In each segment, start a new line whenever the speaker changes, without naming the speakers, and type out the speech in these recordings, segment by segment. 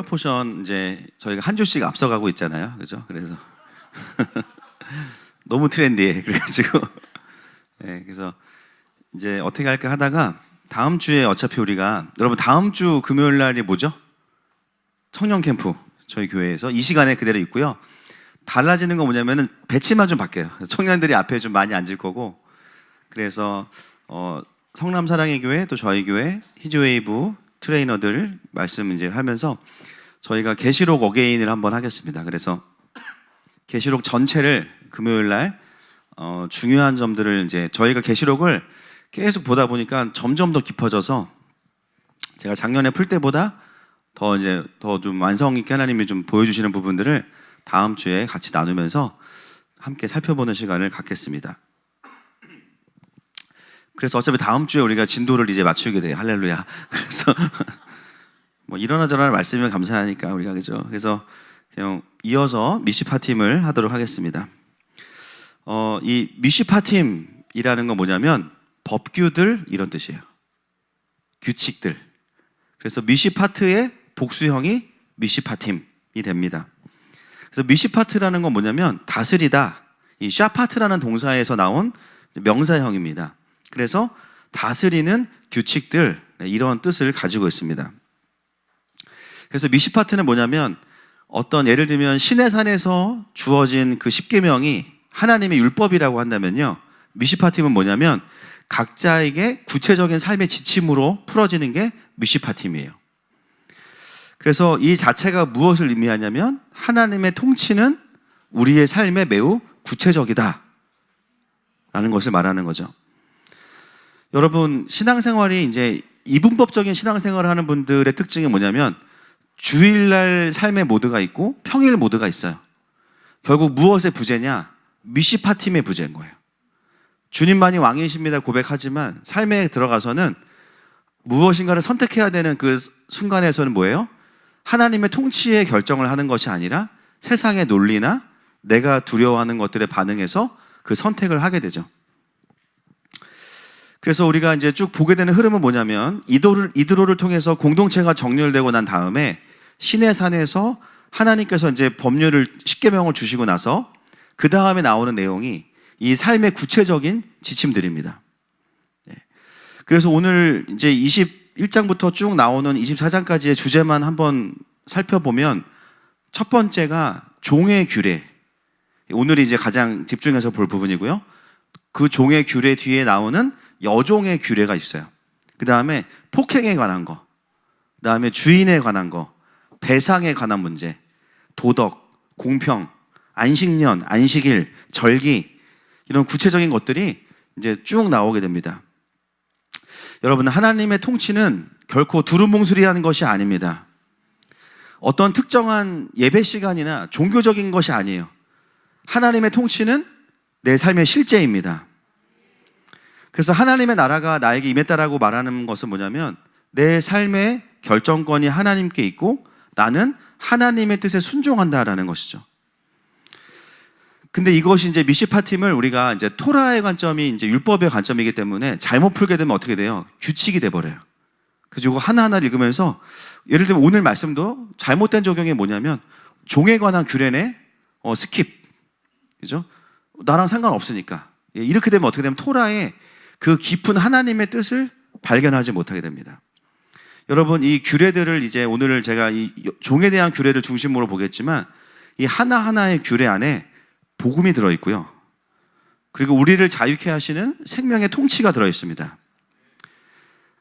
포션 이제 저희가 한 주씩 앞서가고 있잖아요, 그죠? 그래서 너무 트렌디해. 그래가지고 네, 그래서 이제 어떻게 할까 하다가 다음 주에 어차피 우리가 여러분 다음 주 금요일 날이 뭐죠? 청년 캠프 저희 교회에서 이 시간에 그대로 있고요. 달라지는 건 뭐냐면은 배치만 좀 바뀌어요. 청년들이 앞에 좀 많이 앉을 거고 그래서 성남 사랑의 교회 또 저희 교회 히즈웨이브 트레이너들 말씀 이제 하면서 저희가 계시록 어게인을 한번 하겠습니다. 그래서 계시록 전체를 금요일 날 중요한 점들을 이제 저희가 계시록을 계속 보다 보니까 점점 더 깊어져서 제가 작년에 풀 때보다 더 좀 완성 있게 하나님이 좀 보여주시는 부분들을 다음 주에 같이 나누면서 함께 살펴보는 시간을 갖겠습니다. 그래서 어차피 다음 주에 우리가 진도를 이제 맞추게 돼요. 할렐루야. 그래서 뭐 이러나 저러나 말씀이면 감사하니까 우리가 그죠. 그래서 그냥 이어서 미시파팀을 하도록 하겠습니다. 이 미시파팀이라는 건 뭐냐면 법규들 이런 뜻이에요. 규칙들. 그래서 미시파트의 복수형이 미시파팀이 됩니다. 그래서 미시파트라는 건 뭐냐면 다스리다. 이 샤파트라는 동사에서 나온 명사형입니다. 그래서 다스리는 규칙들 이런 뜻을 가지고 있습니다. 그래서 미시파트는 뭐냐면 어떤 예를 들면 시내산에서 주어진 그 10계명이 하나님의 율법이라고 한다면요. 미시파팀은 뭐냐면 각자에게 구체적인 삶의 지침으로 풀어지는 게 미시파팀이에요. 그래서 이 자체가 무엇을 의미하냐면 하나님의 통치는 우리의 삶에 매우 구체적이다 라는 것을 말하는 거죠. 여러분 신앙생활이 이제 이분법적인 신앙생활을 하는 분들의 특징이 뭐냐면 주일날 삶의 모드가 있고 평일 모드가 있어요. 결국 무엇의 부재냐? 미시파팀의 부재인 거예요. 주님만이 왕이십니다 고백하지만 삶에 들어가서는 무엇인가를 선택해야 되는 그 순간에서는 뭐예요? 하나님의 통치의 결정을 하는 것이 아니라 세상의 논리나 내가 두려워하는 것들에 반응해서 그 선택을 하게 되죠. 그래서 우리가 이제 쭉 보게 되는 흐름은 뭐냐면 이드로를 통해서 공동체가 정렬되고 난 다음에 시내산에서 하나님께서 이제 법률을 10계명을 주시고 나서 그 다음에 나오는 내용이 이 삶의 구체적인 지침들입니다. 그래서 오늘 이제 21장부터 쭉 나오는 24장까지의 주제만 한번 살펴보면 첫 번째가 종의 규례. 오늘이 이제 가장 집중해서 볼 부분이고요. 그 종의 규례 뒤에 나오는 여종의 규례가 있어요. 그 다음에 폭행에 관한 거, 그 다음에 주인에 관한 거, 배상에 관한 문제, 도덕, 공평, 안식년, 안식일, 절기 이런 구체적인 것들이 이제 쭉 나오게 됩니다. 여러분 하나님의 통치는 결코 두루뭉술이라는 것이 아닙니다. 어떤 특정한 예배 시간이나 종교적인 것이 아니에요. 하나님의 통치는 내 삶의 실제입니다. 그래서 하나님의 나라가 나에게 임했다라고 말하는 것은 뭐냐면 내 삶의 결정권이 하나님께 있고 나는 하나님의 뜻에 순종한다라는 것이죠. 근데 이것이 이제 미시파팀을 우리가 이제 토라의 관점이 이제 율법의 관점이기 때문에 잘못 풀게 되면 어떻게 돼요? 규칙이 돼버려요. 그래서 이거 하나하나 읽으면서 예를 들면 오늘 말씀도 잘못된 적용이 뭐냐면 종에 관한 규례네 스킵. 그죠? 나랑 상관없으니까. 이렇게 되면 어떻게 되면 토라의 그 깊은 하나님의 뜻을 발견하지 못하게 됩니다. 여러분 이 규례들을 이제 오늘 제가 이 종에 대한 규례를 중심으로 보겠지만 이 하나하나의 규례 안에 복음이 들어있고요. 그리고 우리를 자유케 하시는 생명의 통치가 들어있습니다.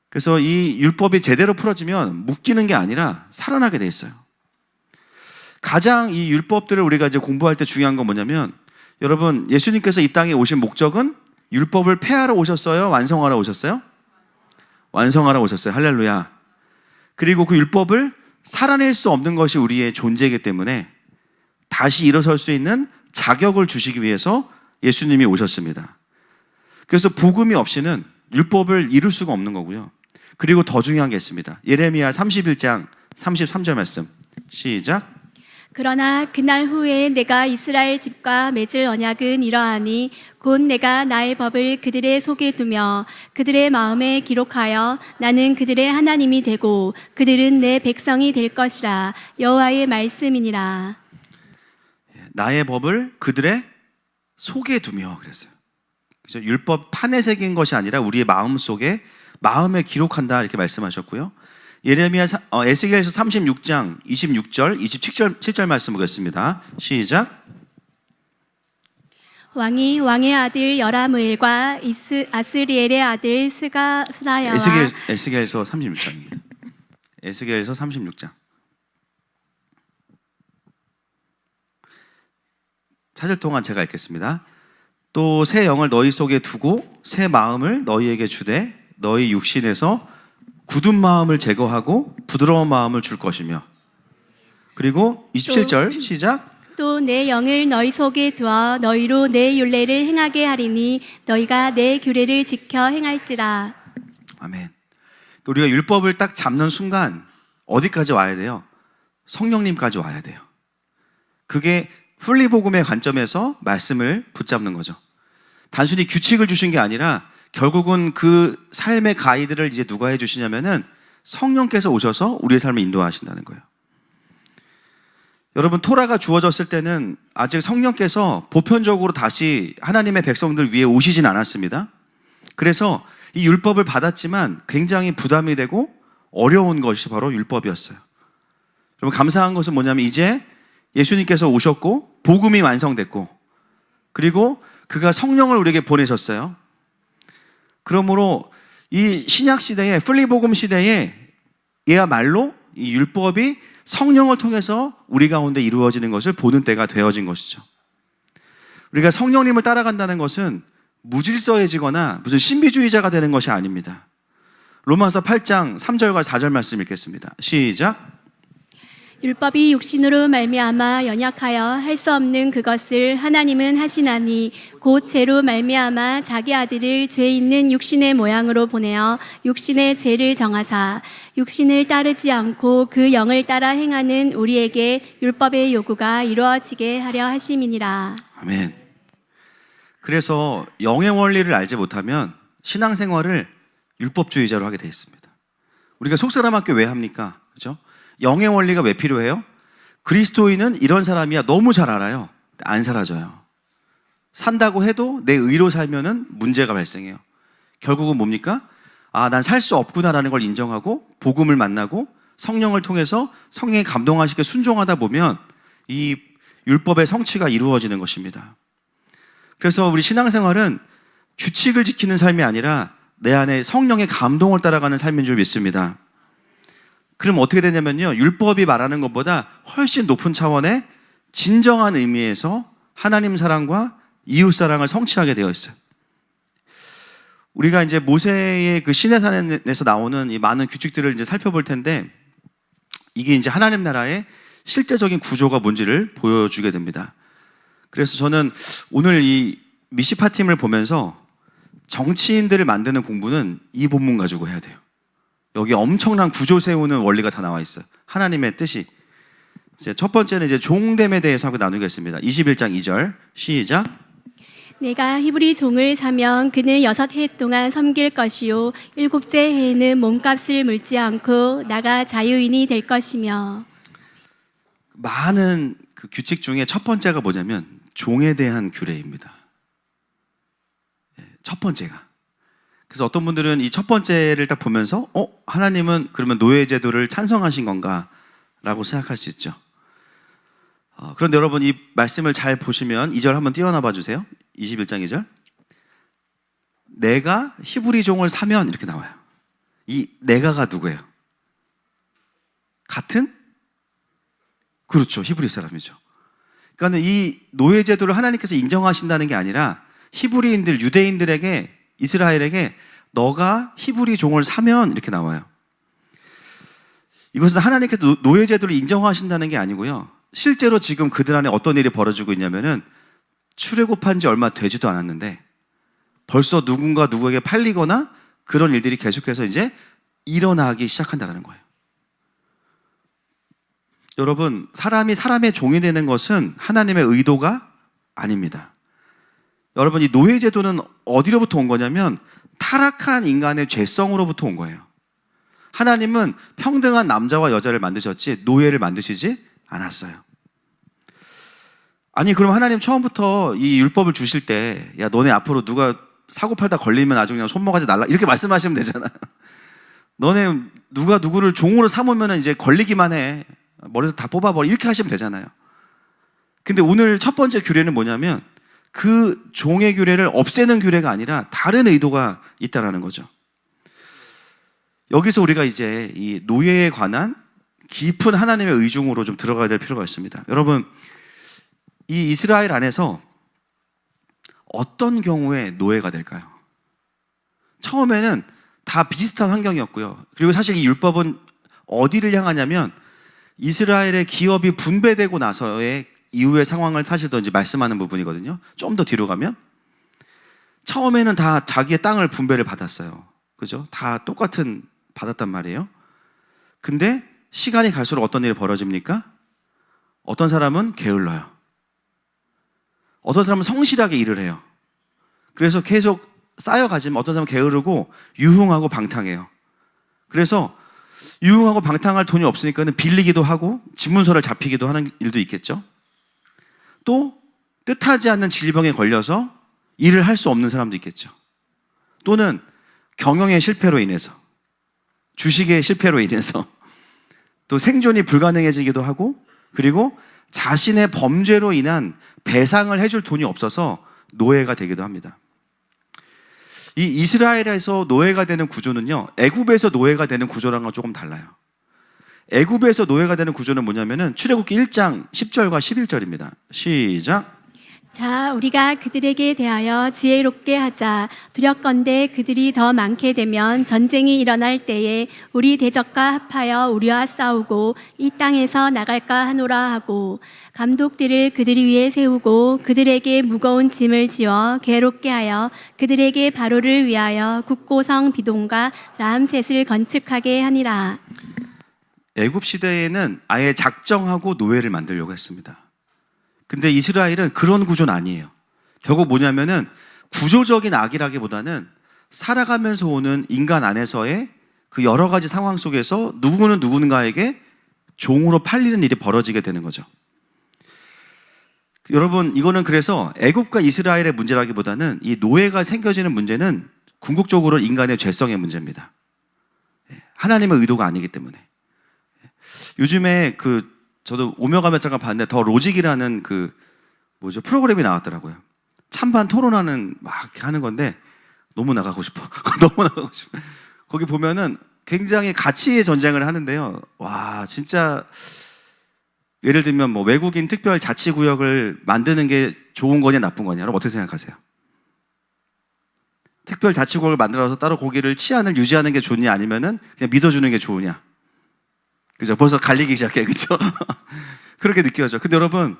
그래서 이 율법이 제대로 풀어지면 묶이는 게 아니라 살아나게 돼 있어요. 가장 이 율법들을 우리가 이제 공부할 때 중요한 건 뭐냐면 여러분 예수님께서 이 땅에 오신 목적은 율법을 폐하러 오셨어요? 완성하러 오셨어요? 완성하러 오셨어요. 할렐루야. 그리고 그 율법을 살아낼 수 없는 것이 우리의 존재이기 때문에 다시 일어설 수 있는 자격을 주시기 위해서 예수님이 오셨습니다. 그래서 복음이 없이는 율법을 이룰 수가 없는 거고요. 그리고 더 중요한 게 있습니다. 예레미야 31장 33절 말씀 시작.
그러나 그날 후에 내가 이스라엘 집과 맺을 언약은 이러하니 곧 내가 나의 법을 그들의 속에 두며 그들의 마음에 기록하여 나는 그들의 하나님이 되고 그들은 내 백성이 될 것이라. 여호와의 말씀이니라.
나의 법을 그들의 속에 두며 그랬어요. 그래서 율법 판에 새긴 것이 아니라 우리의 마음 속에 마음에 기록한다 이렇게 말씀하셨고요. 에스겔서 36장 26절 27절 말씀 보겠습니다. 시작.
왕이 왕의 아들 여라무엘과 아스리엘의 아들 스라야와
에스겔서 36장입니다. 에스겔서 36장. 찾을 동안 제가 읽겠습니다. 또 새 영을 너희 속에 두고 새 마음을 너희에게 주되 너희 육신에서 굳은 마음을 제거하고 부드러운 마음을 줄 것이며. 그리고 27절 시작.
또 내 영을 너희 속에 두어 너희로 내 율례를 행하게 하리니 너희가 내 규례를 지켜 행할지라.
아멘. 우리가 율법을 딱 잡는 순간 어디까지 와야 돼요? 성령님까지 와야 돼요. 그게 풀리복음의 관점에서 말씀을 붙잡는 거죠. 단순히 규칙을 주신 게 아니라 결국은 그 삶의 가이드를 이제 누가 해주시냐면은 성령께서 오셔서 우리의 삶을 인도하신다는 거예요. 여러분, 토라가 주어졌을 때는 아직 성령께서 보편적으로 다시 하나님의 백성들 위에 오시진 않았습니다. 그래서 이 율법을 받았지만 굉장히 부담이 되고 어려운 것이 바로 율법이었어요. 여러분, 감사한 것은 뭐냐면 이제 예수님께서 오셨고 복음이 완성됐고 그리고 그가 성령을 우리에게 보내셨어요. 그러므로 이 신약 시대에 풀리복음 시대에 얘야말로 이 율법이 성령을 통해서 우리 가운데 이루어지는 것을 보는 때가 되어진 것이죠. 우리가 성령님을 따라간다는 것은 무질서해지거나 무슨 신비주의자가 되는 것이 아닙니다. 로마서 8장 3절과 4절 말씀 읽겠습니다. 시작.
율법이 육신으로 말미암아 연약하여 할 수 없는 그것을 하나님은 하시나니 곧 죄로 말미암아 자기 아들을 죄 있는 육신의 모양으로 보내어 육신의 죄를 정하사 육신을 따르지 않고 그 영을 따라 행하는 우리에게 율법의 요구가 이루어지게 하려 하심이니라.
아멘. 그래서 영의 원리를 알지 못하면 신앙생활을 율법주의자로 하게 되어 있습니다. 우리가 속사람 학교 왜 합니까? 그렇죠? 영의 원리가 왜 필요해요? 그리스도인은 이런 사람이야 너무 잘 알아요. 안 사라져요. 산다고 해도 내 의로 살면은 문제가 발생해요. 결국은 뭡니까? 아, 난 살 수 없구나라는 걸 인정하고 복음을 만나고 성령을 통해서 성령이 감동하시게 순종하다 보면 이 율법의 성취가 이루어지는 것입니다. 그래서 우리 신앙생활은 규칙을 지키는 삶이 아니라 내 안에 성령의 감동을 따라가는 삶인 줄 믿습니다. 그럼 어떻게 되냐면요, 율법이 말하는 것보다 훨씬 높은 차원의 진정한 의미에서 하나님 사랑과 이웃 사랑을 성취하게 되어 있어요. 우리가 이제 모세의 그 시내산에서 나오는 이 많은 규칙들을 이제 살펴볼 텐데 이게 이제 하나님 나라의 실제적인 구조가 뭔지를 보여주게 됩니다. 그래서 저는 오늘 이 미시파 팀을 보면서 정치인들을 만드는 공부는 이 본문 가지고 해야 돼요. 여기 엄청난 구조 세우는 원리가 다 나와 있어요. 하나님의 뜻이. 이제 첫 번째는 이제 종됨에 대해서 하고 나누겠습니다. 21장 2절 시작.
내가 히브리 종을 사면 그는 6해 동안 섬길 것이요 7째 해에는 몸값을 물지 않고 나가 자유인이 될 것이며.
많은 그 규칙 중에 첫 번째가 뭐냐면 종에 대한 규례입니다. 첫 번째가. 그래서 어떤 분들은 이 첫 번째를 딱 보면서 하나님은 그러면 노예제도를 찬성하신 건가? 라고 생각할 수 있죠. 그런데 여러분 이 말씀을 잘 보시면 2절 한번 띄워놔봐 주세요. 21장 2절. 내가 히브리 종을 사면 이렇게 나와요. 이 내가가 누구예요? 같은? 그렇죠. 히브리 사람이죠. 그러니까 이 노예제도를 하나님께서 인정하신다는 게 아니라 히브리인들, 유대인들에게 이스라엘에게 너가 히브리 종을 사면 이렇게 나와요. 이것은 하나님께서 노예제도를 인정하신다는 게 아니고요. 실제로 지금 그들 안에 어떤 일이 벌어지고 있냐면은 출애굽한 지 얼마 되지도 않았는데 벌써 누군가 누구에게 팔리거나 그런 일들이 계속해서 이제 일어나기 시작한다는 거예요. 여러분, 사람이 사람의 종이 되는 것은 하나님의 의도가 아닙니다. 여러분, 이 노예 제도는 어디로부터 온 거냐면 타락한 인간의 죄성으로부터 온 거예요. 하나님은 평등한 남자와 여자를 만드셨지 노예를 만드시지 않았어요. 아니, 그럼 하나님 처음부터 이 율법을 주실 때, 야, 너네 앞으로 누가 사고 팔다 걸리면 아주 그냥 손모가지 날라, 이렇게 말씀하시면 되잖아요. 너네 누가 누구를 종으로 삼으면 이제 걸리기만 해. 머리에서 다 뽑아버려. 이렇게 하시면 되잖아요. 근데 오늘 첫 번째 규례는 뭐냐면 그 종의 규례를 없애는 규례가 아니라 다른 의도가 있다라는 거죠. 여기서 우리가 이제 이 노예에 관한 깊은 하나님의 의중으로 좀 들어가야 될 필요가 있습니다. 여러분, 이 이스라엘 안에서 어떤 경우에 노예가 될까요? 처음에는 다 비슷한 환경이었고요. 그리고 사실 이 율법은 어디를 향하냐면 이스라엘의 기업이 분배되고 나서의 이후의 상황을 사실 더 이제 말씀하는 부분이거든요. 좀 더 뒤로 가면 처음에는 다 자기의 땅을 분배를 받았어요. 그죠? 다 똑같은 받았단 말이에요. 근데 시간이 갈수록 어떤 일이 벌어집니까? 어떤 사람은 게을러요. 어떤 사람은 성실하게 일을 해요. 그래서 계속 쌓여가지만 어떤 사람은 게으르고 유흥하고 방탕해요. 그래서 유흥하고 방탕할 돈이 없으니까는 빌리기도 하고 집문서를 잡히기도 하는 일도 있겠죠. 또 뜻하지 않는 질병에 걸려서 일을 할 수 없는 사람도 있겠죠. 또는 경영의 실패로 인해서, 주식의 실패로 인해서 또 생존이 불가능해지기도 하고, 그리고 자신의 범죄로 인한 배상을 해줄 돈이 없어서 노예가 되기도 합니다. 이 이스라엘에서 노예가 되는 구조는요, 애굽에서 노예가 되는 구조랑은 조금 달라요. 애굽에서 노예가 되는 구조는 뭐냐면은 출애굽기 1장 10절과 11절입니다. 시작.
자, 우리가 그들에게 대하여 지혜롭게 하자. 두렵건대 그들이 더 많게 되면 전쟁이 일어날 때에 우리 대적과 합하여 우리와 싸우고 이 땅에서 나갈까 하노라 하고, 감독들을 그들 위에 세우고 그들에게 무거운 짐을 지어 괴롭게 하여 그들에게 바로를 위하여 국고성 비동과 람셋을 건축하게 하니라.
애굽 시대에는 아예 작정하고 노예를 만들려고 했습니다. 근데 이스라엘은 그런 구조는 아니에요. 결국 뭐냐면은 구조적인 악이라기보다는 살아가면서 오는 인간 안에서의 그 여러 가지 상황 속에서 누구는 누군가에게 종으로 팔리는 일이 벌어지게 되는 거죠. 여러분, 이거는 그래서 애굽과 이스라엘의 문제라기보다는 이 노예가 생겨지는 문제는 궁극적으로 인간의 죄성의 문제입니다. 하나님의 의도가 아니기 때문에. 요즘에 저도 오며 가며 잠깐 봤는데 더 로직이라는 프로그램이 나왔더라고요. 찬반 토론하는 막 이렇게 하는 건데 너무 나가고 싶어. 너무 나가고 싶어. 거기 보면은 굉장히 가치의 전쟁을 하는데요. 와, 진짜 예를 들면 뭐 외국인 특별 자치구역을 만드는 게 좋은 거냐 나쁜 거냐, 여러분 어떻게 생각하세요? 특별 자치구역을 만들어서 따로 거기를 치안을 유지하는 게 좋냐, 아니면은 그냥 믿어주는 게 좋으냐? 그죠? 벌써 갈리기 시작해, 그죠? 그렇게 느껴져. 근데 여러분,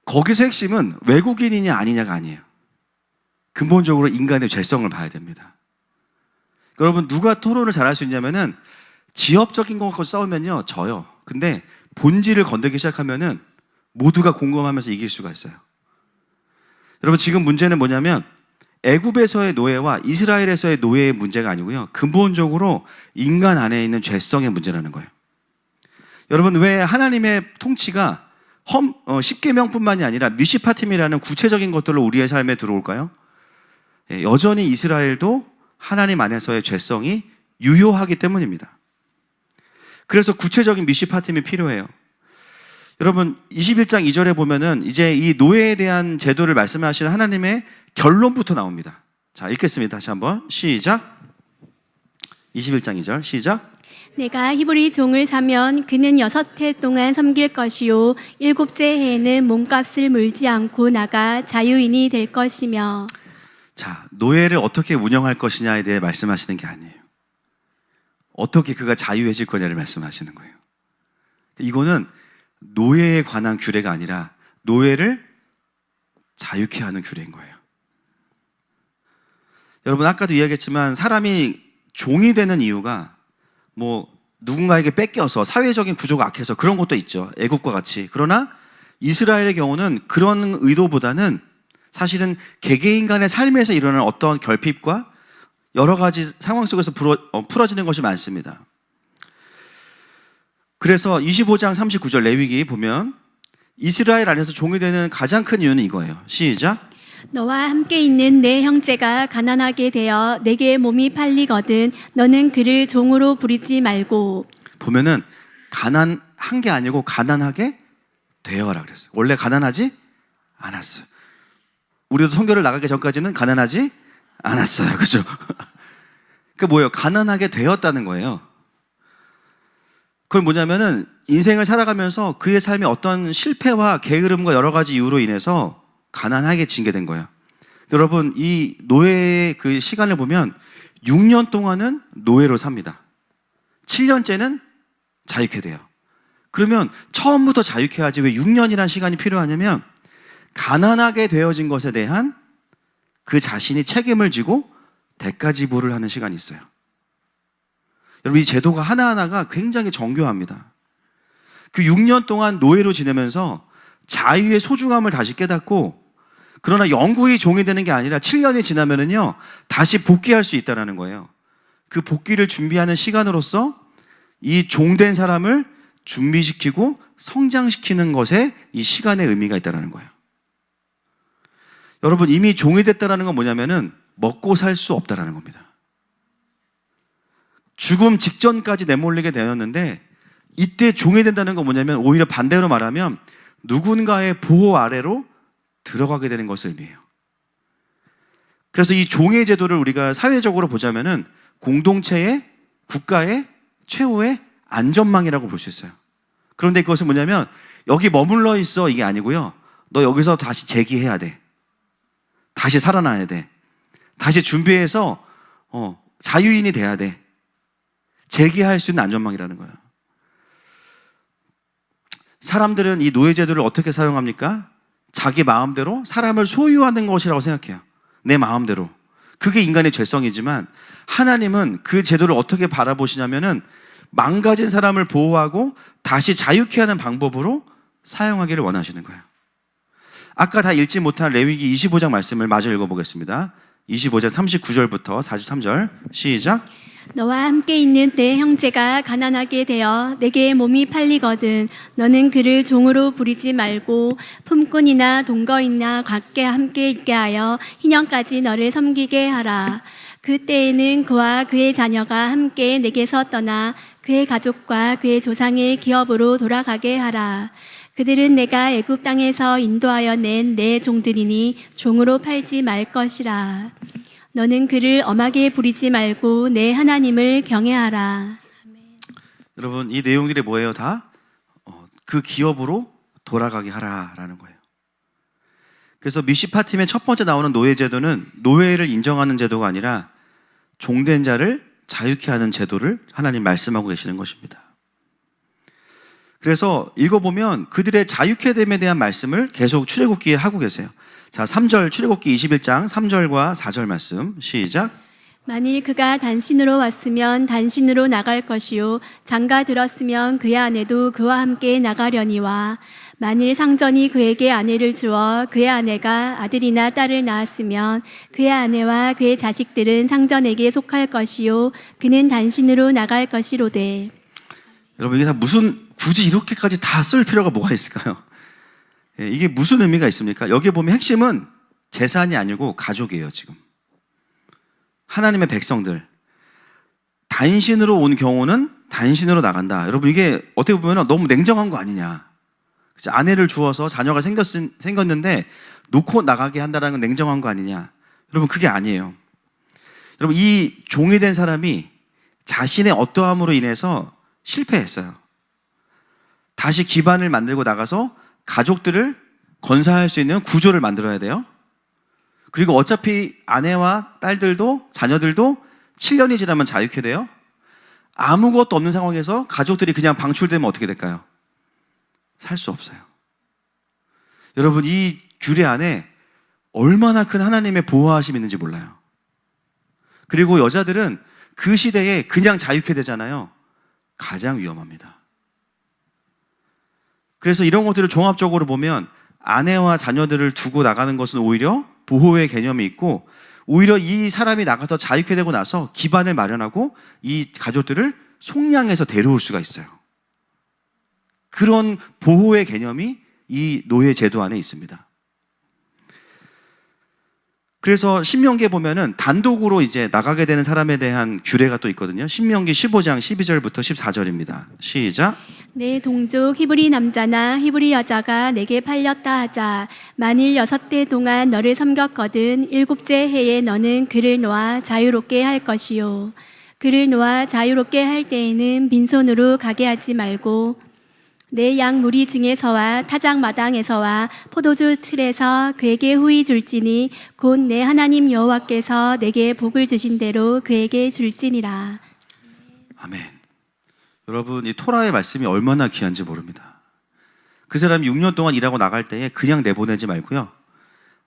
거기서 핵심은 외국인이냐 아니냐가 아니에요. 근본적으로 인간의 죄성을 봐야 됩니다. 여러분, 누가 토론을 잘할 수 있냐면은 지엽적인 거 갖고 싸우면요, 져요. 근데 본질을 건들기 시작하면은 모두가 공감하면서 이길 수가 있어요. 여러분, 지금 문제는 뭐냐면 애굽에서의 노예와 이스라엘에서의 노예의 문제가 아니고요, 근본적으로 인간 안에 있는 죄성의 문제라는 거예요. 여러분, 왜 하나님의 통치가 10계명뿐만이 아니라 미시파팀이라는 구체적인 것들로 우리의 삶에 들어올까요? 여전히 이스라엘도 하나님 안에서의 죄성이 유효하기 때문입니다. 그래서 구체적인 미시파팀이 필요해요. 여러분, 21장 2절에 보면은 이제 이 노예에 대한 제도를 말씀하시는 하나님의 결론부터 나옵니다. 자, 읽겠습니다. 다시 한번 시작. 21장 2절 시작.
내가 히브리 종을 사면 그는 6해 동안 섬길 것이요 7째 해에는 몸값을 물지 않고 나가 자유인이 될 것이며.
자, 노예를 어떻게 운영할 것이냐에 대해 말씀하시는 게 아니에요. 어떻게 그가 자유해질 거냐를 말씀하시는 거예요. 이거는 노예에 관한 규례가 아니라 노예를 자유케 하는 규례인 거예요. 여러분, 아까도 이야기했지만 사람이 종이 되는 이유가 뭐 누군가에게 뺏겨서 사회적인 구조가 악해서 그런 것도 있죠. 애국과 같이. 그러나 이스라엘의 경우는 그런 의도보다는 사실은 개개인 간의 삶에서 일어나는 어떤 결핍과 여러 가지 상황 속에서 풀어지는 것이 많습니다. 그래서 25장 39절 레위기 보면 이스라엘 안에서 종이 되는 가장 큰 이유는 이거예요. 시작.
너와 함께 있는 내 형제가 가난하게 되어 내게 몸이 팔리거든 너는 그를 종으로 부리지 말고.
보면은 가난한 게 아니고 가난하게 되어라 그랬어요. 원래 가난하지 않았어요. 우리도 선교를 나가기 전까지는 가난하지 않았어요. 그죠? 그 뭐예요? 가난하게 되었다는 거예요. 그건 뭐냐면은 인생을 살아가면서 그의 삶에 어떤 실패와 게으름과 여러 가지 이유로 인해서 가난하게 징계된 거예요. 여러분, 이 노예의 그 시간을 보면 6년 동안은 노예로 삽니다. 7년째는 자유케 돼요. 그러면 처음부터 자유케 하지 왜 6년이라는 시간이 필요하냐면 가난하게 되어진 것에 대한 그 자신이 책임을 지고 대가 지불을 하는 시간이 있어요. 여러분, 이 제도가 하나하나가 굉장히 정교합니다. 그 6년 동안 노예로 지내면서 자유의 소중함을 다시 깨닫고, 그러나 영구히 종이 되는 게 아니라 7년이 지나면은요 다시 복귀할 수 있다는 거예요. 그 복귀를 준비하는 시간으로서 이 종된 사람을 준비시키고 성장시키는 것에 이 시간의 의미가 있다는 거예요. 여러분, 이미 종이 됐다는 건 뭐냐면은 먹고 살 수 없다는 겁니다. 죽음 직전까지 내몰리게 되었는데, 이때 종이 된다는 건 뭐냐면 오히려 반대로 말하면 누군가의 보호 아래로 들어가게 되는 것을 의미해요. 그래서 이 종의 제도를 우리가 사회적으로 보자면은 공동체의, 국가의 최후의 안전망이라고 볼 수 있어요. 그런데 그것은 뭐냐면 여기 머물러 있어 이게 아니고요, 너 여기서 다시 재기해야 돼. 다시 살아나야 돼. 다시 준비해서 자유인이 돼야 돼. 재기할 수 있는 안전망이라는 거예요. 사람들은 이 노예제도를 어떻게 사용합니까? 자기 마음대로 사람을 소유하는 것이라고 생각해요. 내 마음대로. 그게 인간의 죄성이지만 하나님은 그 제도를 어떻게 바라보시냐면은 망가진 사람을 보호하고 다시 자유케 하는 방법으로 사용하기를 원하시는 거예요. 아까 다 읽지 못한 레위기 25장 말씀을 마저 읽어보겠습니다. 25장 39절부터 43절 시작.
너와 함께 있는 내 형제가 가난하게 되어 내게 몸이 팔리거든 너는 그를 종으로 부리지 말고 품꾼이나 동거인이나 같게 함께 있게 하여 희년까지 너를 섬기게 하라. 그때에는 그와 그의 자녀가 함께 내게서 떠나 그의 가족과 그의 조상의 기업으로 돌아가게 하라. 그들은 내가 애굽 땅에서 인도하여 낸 내 종들이니 종으로 팔지 말 것이라. 너는 그를 엄하게 부리지 말고 내 하나님을 경외하라.
여러분, 이 내용들이 뭐예요? 다 그 기업으로 돌아가게 하라라는 거예요. 그래서 미시파 팀의 첫 번째 나오는 노예 제도는 노예를 인정하는 제도가 아니라 종된 자를 자유케 하는 제도를 하나님 말씀하고 계시는 것입니다. 그래서 읽어보면 그들의 자유케 됨에 대한 말씀을 계속 출애굽기에 하고 계세요. 자, 3절 출애굽기 21장 3절과 4절 말씀 시작.
만일 그가 단신으로 왔으면 단신으로 나갈 것이요 장가 들었으면 그의 아내도 그와 함께 나가려니와 만일 상전이 그에게 아내를 주어 그의 아내가 아들이나 딸을 낳았으면 그의 아내와 그의 자식들은 상전에게 속할 것이요 그는 단신으로 나갈 것이로되.
여러분, 이게 다 무슨 굳이 이렇게까지 다 쓸 필요가 뭐가 있을까요? 이게 무슨 의미가 있습니까? 여기 보면 핵심은 재산이 아니고 가족이에요. 지금 하나님의 백성들 단신으로 온 경우는 단신으로 나간다. 여러분, 이게 어떻게 보면 너무 냉정한 거 아니냐. 아내를 주어서 자녀가 생겼는데 놓고 나가게 한다는 건 냉정한 거 아니냐. 여러분, 그게 아니에요. 여러분, 이 종이 된 사람이 자신의 어떠함으로 인해서 실패했어요. 다시 기반을 만들고 나가서 가족들을 건사할 수 있는 구조를 만들어야 돼요. 그리고 어차피 아내와 딸들도 자녀들도 7년이 지나면 자유케 돼요. 아무것도 없는 상황에서 가족들이 그냥 방출되면 어떻게 될까요? 살 수 없어요. 여러분, 이 규례 안에 얼마나 큰 하나님의 보호하심이 있는지 몰라요. 그리고 여자들은 그 시대에 그냥 자유케 되잖아요. 가장 위험합니다. 그래서 이런 것들을 종합적으로 보면 아내와 자녀들을 두고 나가는 것은 오히려 보호의 개념이 있고, 오히려 이 사람이 나가서 자유케 되고 나서 기반을 마련하고 이 가족들을 속량해서 데려올 수가 있어요. 그런 보호의 개념이 이 노예 제도 안에 있습니다. 그래서 신명기에 보면은 단독으로 이제 나가게 되는 사람에 대한 규례가 또 있거든요. 신명기 15장 12절부터 14절입니다. 시작.
내 동족 히브리 남자나 히브리 여자가 내게 팔렸다 하자. 만일 6대 동안 너를 섬겼거든 7째 해에 너는 그를 놓아 자유롭게 할 것이요. 그를 놓아 자유롭게 할 때에는 빈손으로 가게 하지 말고 내 양 무리 중에서와 타작 마당에서와 포도주 틀에서 그에게 후히 줄지니 곧 내 하나님 여호와께서 내게 복을 주신 대로 그에게 줄지니라.
아멘. 여러분, 이 토라의 말씀이 얼마나 귀한지 모릅니다. 그 사람이 6년 동안 일하고 나갈 때에 그냥 내보내지 말고요,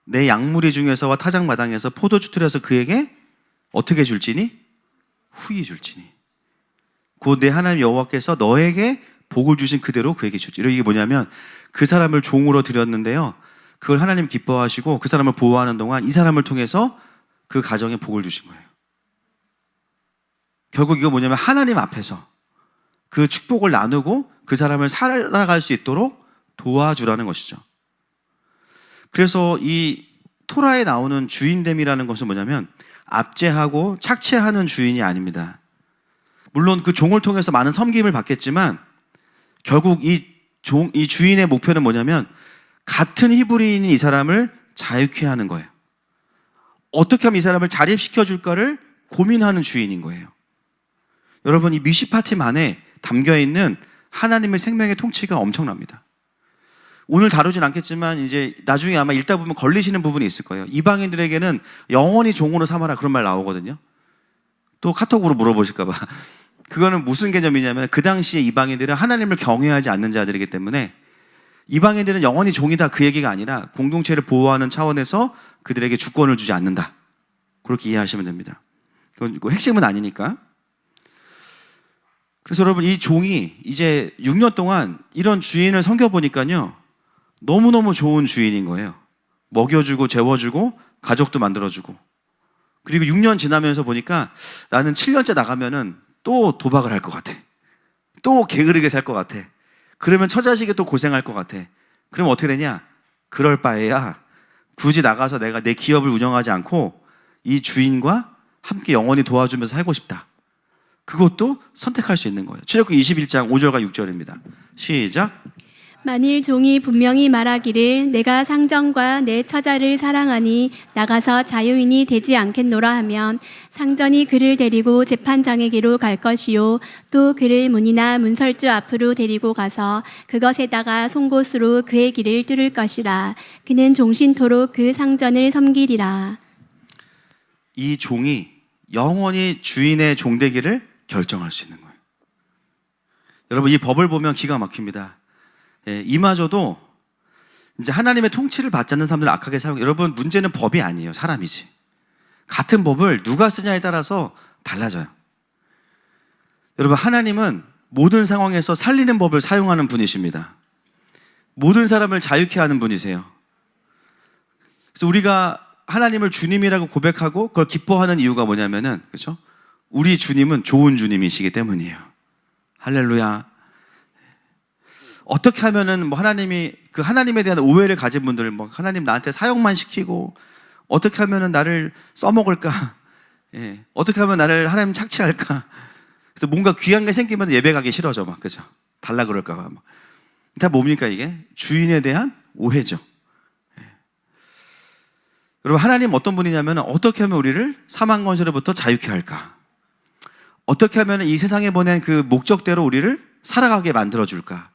내 양무리 중에서와 타작 마당에서 포도주 틀에서 그에게 어떻게 줄지니? 후히 줄지니 곧 내 하나님 여호와께서 너에게 복을 주신 그대로 그에게 주지. 이게 뭐냐면 그 사람을 종으로 드렸는데요, 그걸 하나님 기뻐하시고 그 사람을 보호하는 동안 이 사람을 통해서 그 가정에 복을 주신 거예요. 결국 이거 뭐냐면 하나님 앞에서 그 축복을 나누고 그 사람을 살아갈 수 있도록 도와주라는 것이죠. 그래서 이 토라에 나오는 주인됨이라는 것은 뭐냐면 압제하고 착취하는 주인이 아닙니다. 물론 그 종을 통해서 많은 섬김을 받겠지만 결국 이 주인의 목표는 뭐냐면 같은 히브리인이 이 사람을 자유케 하는 거예요. 어떻게 하면 이 사람을 자립시켜 줄까를 고민하는 주인인 거예요. 여러분, 이 미시파팀 안에 담겨 있는 하나님의 생명의 통치가 엄청납니다. 오늘 다루진 않겠지만 이제 나중에 아마 읽다 보면 걸리시는 부분이 있을 거예요. 이방인들에게는 영원히 종으로 삼아라, 그런 말 나오거든요. 또 카톡으로 물어보실까 봐. 그거는 무슨 개념이냐면 그 당시에 이방인들은 하나님을 경외하지 않는 자들이기 때문에 이방인들은 영원히 종이다, 그 얘기가 아니라 공동체를 보호하는 차원에서 그들에게 주권을 주지 않는다, 그렇게 이해하시면 됩니다. 그건 핵심은 아니니까. 그래서 여러분, 이 종이 이제 6년 동안 이런 주인을 섬겨보니까요, 너무너무 좋은 주인인 거예요. 먹여주고 재워주고 가족도 만들어주고. 그리고 6년 지나면서 보니까 나는 7년째 나가면은 또 도박을 할 것 같아. 또 게으르게 살 것 같아. 그러면 처자식이 또 고생할 것 같아. 그럼 어떻게 되냐? 그럴 바에야 굳이 나가서 내가 내 기업을 운영하지 않고 이 주인과 함께 영원히 도와주면서 살고 싶다. 그것도 선택할 수 있는 거예요. 출애굽기 21장 5절과 6절입니다. 시작.
만일 종이 분명히 말하기를 내가 상전과 내 처자를 사랑하니 나가서 자유인이 되지 않겠노라 하면 상전이 그를 데리고 재판장에게로 갈 것이요 또 그를 문이나 문설주 앞으로 데리고 가서 그것에다가 송곳으로 그의 길을 뚫을 것이라. 그는 종신토록 그 상전을 섬기리라.
이 종이 영원히 주인의 종되기를 결정할 수 있는 거예요. 여러분, 이 법을 보면 기가 막힙니다. 예, 이마저도 이제 하나님의 통치를 받지 않는 사람들을 악하게 사용. 여러분, 문제는 법이 아니에요, 사람이지. 같은 법을 누가 쓰냐에 따라서 달라져요. 여러분, 하나님은 모든 상황에서 살리는 법을 사용하는 분이십니다. 모든 사람을 자유케 하는 분이세요. 그래서 우리가 하나님을 주님이라고 고백하고 그걸 기뻐하는 이유가 뭐냐면은, 그렇죠? 우리 주님은 좋은 주님이시기 때문이에요. 할렐루야. 어떻게 하면은 뭐 하나님이 그 하나님에 대한 오해를 가진 분들, 뭐 하나님 나한테 사역만 시키고 어떻게 하면은 나를 써먹을까? 예. 어떻게 하면 나를 하나님 착취할까? 그래서 뭔가 귀한 게 생기면 예배 가기 싫어져, 막, 그죠? 달라 그럴까 봐. 다 뭡니까 이게? 주인에 대한 오해죠. 예. 여러분, 하나님 어떤 분이냐면 어떻게 하면 우리를 사망 권세로부터 자유케 할까? 어떻게 하면 이 세상에 보낸 그 목적대로 우리를 살아가게 만들어 줄까?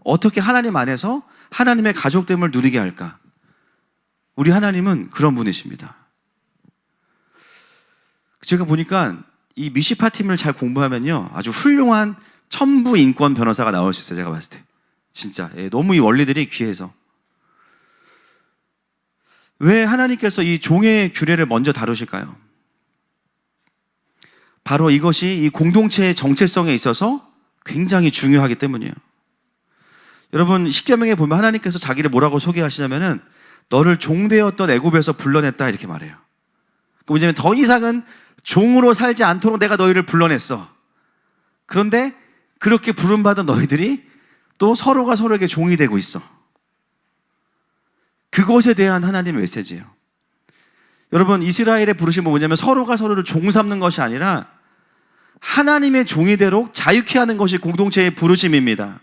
어떻게 하나님 안에서 하나님의 가족됨을 누리게 할까? 우리 하나님은 그런 분이십니다. 제가 보니까 이 미시파 팀을 잘 공부하면요, 아주 훌륭한 천부 인권 변호사가 나올 수 있어요. 제가 봤을 때 진짜 너무 이 원리들이 귀해서. 왜 하나님께서 이 종의 규례를 먼저 다루실까요? 바로 이것이 이 공동체의 정체성에 있어서 굉장히 중요하기 때문이에요. 여러분 십계명에 보면 하나님께서 자기를 뭐라고 소개하시냐면은 너를 종되었던 애굽에서 불러냈다 이렇게 말해요. 뭐냐면 더 이상은 종으로 살지 않도록 내가 너희를 불러냈어. 그런데 그렇게 부름받은 너희들이 또 서로가 서로에게 종이 되고 있어. 그것에 대한 하나님의 메시지예요. 여러분 이스라엘의 부르심은 뭐냐면 서로가 서로를 종 삼는 것이 아니라 하나님의 종이 되도록 자유케 하는 것이 공동체의 부르심입니다.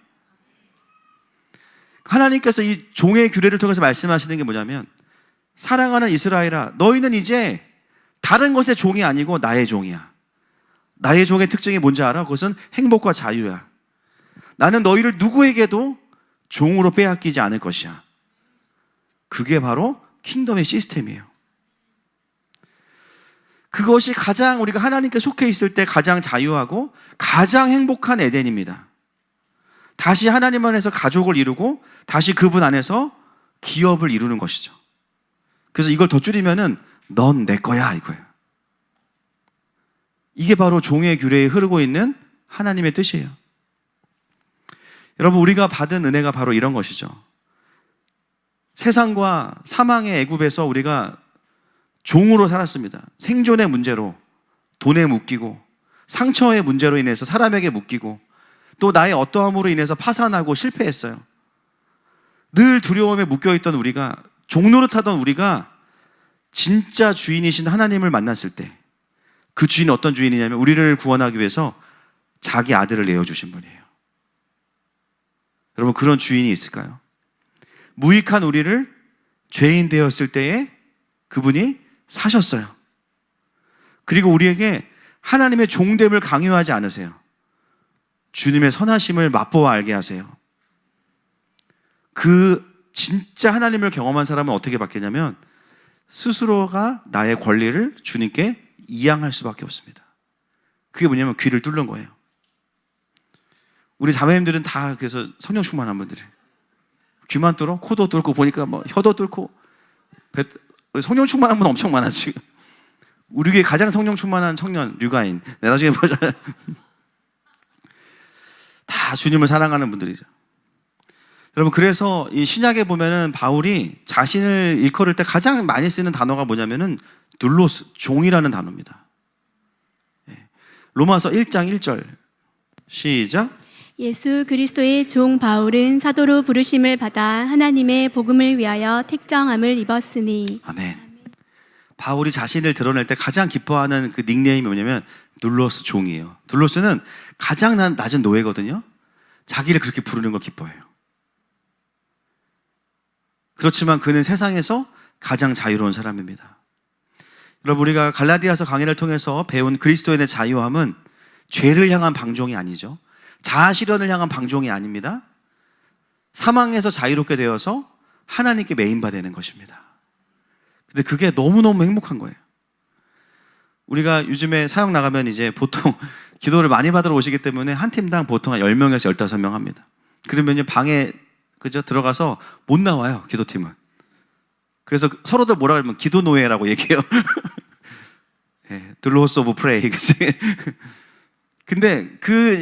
하나님께서 이 종의 규례를 통해서 말씀하시는 게 뭐냐면 사랑하는 이스라엘아, 너희는 이제 다른 것의 종이 아니고 나의 종이야. 나의 종의 특징이 뭔지 알아? 그것은 행복과 자유야. 나는 너희를 누구에게도 종으로 빼앗기지 않을 것이야. 그게 바로 킹덤의 시스템이에요. 그것이 가장 우리가 하나님께 속해 있을 때 가장 자유하고 가장 행복한 에덴입니다. 다시 하나님 안에서 가족을 이루고 다시 그분 안에서 기업을 이루는 것이죠. 그래서 이걸 더 줄이면은 넌 내 거야 이거예요. 이게 바로 종의 규례에 흐르고 있는 하나님의 뜻이에요. 여러분 우리가 받은 은혜가 바로 이런 것이죠. 세상과 사망의 애굽에서 우리가 종으로 살았습니다. 생존의 문제로 돈에 묶이고 상처의 문제로 인해서 사람에게 묶이고 또 나의 어떠함으로 인해서 파산하고 실패했어요. 늘 두려움에 묶여있던 우리가 종노릇하던 우리가 진짜 주인이신 하나님을 만났을 때 그 주인이 어떤 주인이냐면 우리를 구원하기 위해서 자기 아들을 내어주신 분이에요. 여러분 그런 주인이 있을까요? 무익한 우리를 죄인 되었을 때에 그분이 사셨어요. 그리고 우리에게 하나님의 종됨을 강요하지 않으세요. 주님의 선하심을 맛보아 알게 하세요. 그 진짜 하나님을 경험한 사람은 어떻게 바뀌냐면 스스로가 나의 권리를 주님께 이양할 수밖에 없습니다. 그게 뭐냐면 귀를 뚫는 거예요. 우리 자매님들은 다 그래서 성령 충만한 분들이에요. 귀만 뚫어, 코도 뚫고 보니까 뭐 혀도 뚫고 성령 충만한 분 엄청 많아 지금. 우리 교회 가장 성령 충만한 청년 류가인. 네, 나중에 보자. 다 주님을 사랑하는 분들이죠. 여러분 그래서 이 신약에 보면은 바울이 자신을 일컬을 때 가장 많이 쓰는 단어가 뭐냐면은 둘로스, 종이라는 단어입니다. 로마서 1장 1절 시작.
예수 그리스도의 종 바울은 사도로 부르심을 받아 하나님의 복음을 위하여 택정함을 입었으니.
아멘. 바울이 자신을 드러낼 때 가장 기뻐하는 그 닉네임이 뭐냐면 둘로스 종이에요. 둘로스는 가장 낮은 노예거든요. 자기를 그렇게 부르는 걸 기뻐해요. 그렇지만 그는 세상에서 가장 자유로운 사람입니다. 여러분 우리가 갈라디아서 강의를 통해서 배운 그리스도인의 자유함은 죄를 향한 방종이 아니죠. 자아실현을 향한 방종이 아닙니다. 사망에서 자유롭게 되어서 하나님께 매인받는 것입니다. 근데 그게 너무너무 행복한 거예요. 우리가 요즘에 사역 나가면 이제 보통 기도를 많이 받으러 오시기 때문에 한 팀당 보통 한 10명에서 15명 합니다. 그러면 방에 그저 들어가서 못 나와요, 기도팀은. 그래서 서로들 뭐라 그러면 기도 노예라고 얘기해요. 네, 들로스 오브 프레이. 그치? 근데 그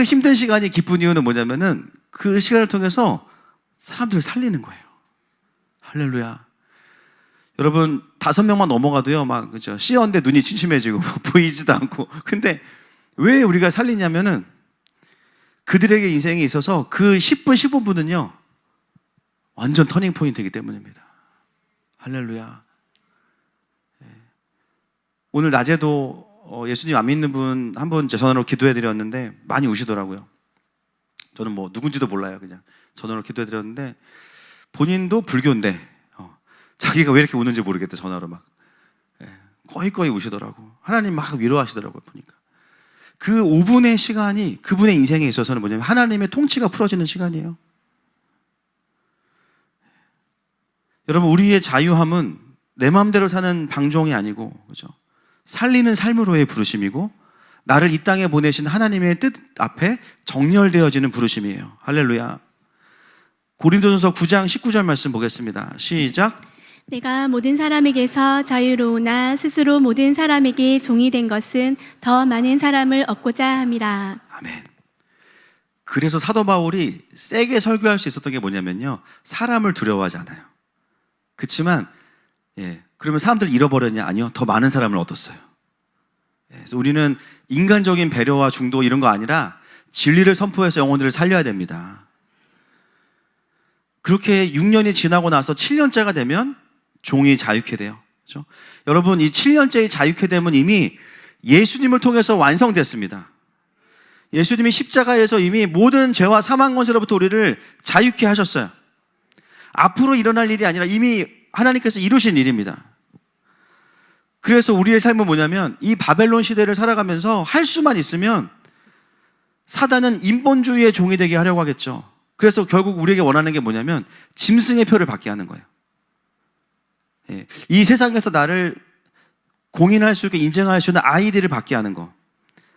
힘든 시간이 기쁜 이유는 뭐냐면은 그 시간을 통해서 사람들을 살리는 거예요. 할렐루야. 여러분 5명만 넘어가도요 막 그죠 씌었는데 눈이 침침해지고 보이지도 않고. 근데 왜 우리가 살리냐면은 그들에게 인생에 있어서 그 10분 15분은요 완전 터닝 포인트이기 때문입니다. 할렐루야. 오늘 낮에도 예수님 안 믿는 분 한 분 제 전화로 기도해 드렸는데 많이 우시더라고요. 저는 뭐 누군지도 몰라요. 그냥 전화로 기도해 드렸는데 본인도 불교인데 자기가 왜 이렇게 우는지 모르겠대. 전화로 막 거의 우시더라고. 하나님 막 위로하시더라고요. 보니까 그 5분의 시간이 그분의 인생에 있어서는 뭐냐면 하나님의 통치가 풀어지는 시간이에요. 여러분 우리의 자유함은 내 마음대로 사는 방종이 아니고 그죠? 살리는 삶으로의 부르심이고 나를 이 땅에 보내신 하나님의 뜻 앞에 정렬되어지는 부르심이에요. 할렐루야. 고린도전서 9장 19절 말씀 보겠습니다. 시작.
내가 모든 사람에게서 자유로우나 스스로 모든 사람에게 종이 된 것은 더 많은 사람을 얻고자 함이라.
아멘. 그래서 사도 바울이 세게 설교할 수 있었던 게 뭐냐면요, 사람을 두려워하지 않아요. 그렇지만 그러면 사람들 잃어버렸냐? 아니요, 더 많은 사람을 얻었어요. 그래서 우리는 인간적인 배려와 중도 이런 거 아니라 진리를 선포해서 영혼들을 살려야 됩니다. 그렇게 6년이 지나고 나서 7년째가 되면 종이 자유케 돼요. 그렇죠? 여러분, 이 7년째의 자유케 됨은 이미 예수님을 통해서 완성됐습니다. 예수님이 십자가에서 이미 모든 죄와 사망 권세로부터 우리를 자유케 하셨어요. 앞으로 일어날 일이 아니라 이미 하나님께서 이루신 일입니다. 그래서 우리의 삶은 뭐냐면, 이 바벨론 시대를 살아가면서 할 수만 있으면 사단은 인본주의의 종이 되게 하려고 하겠죠. 그래서 결국 우리에게 원하는 게 뭐냐면 짐승의 표를 받게 하는 거예요. 이 세상에서 나를 공인할 수 있게 인정할 수 있는 아이디를 받게 하는 거.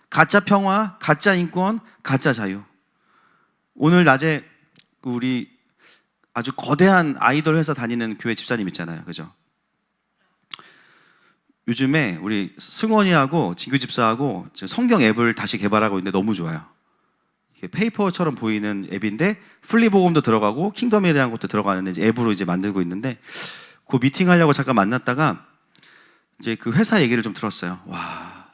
가짜 평화, 가짜 인권, 가짜 자유. 오늘 낮에 우리 아주 거대한 아이돌 회사 다니는 교회 집사님 있잖아요. 그죠? 요즘에 우리 승원이하고 진규 집사하고 지금 성경 앱을 다시 개발하고 있는데 너무 좋아요. 이게 페이퍼처럼 보이는 앱인데 플리복음도 들어가고 킹덤에 대한 것도 들어가는 앱으로 이제 만들고 있는데, 그 미팅하려고 잠깐 만났다가 이제 그 회사 얘기를 좀 들었어요. 와,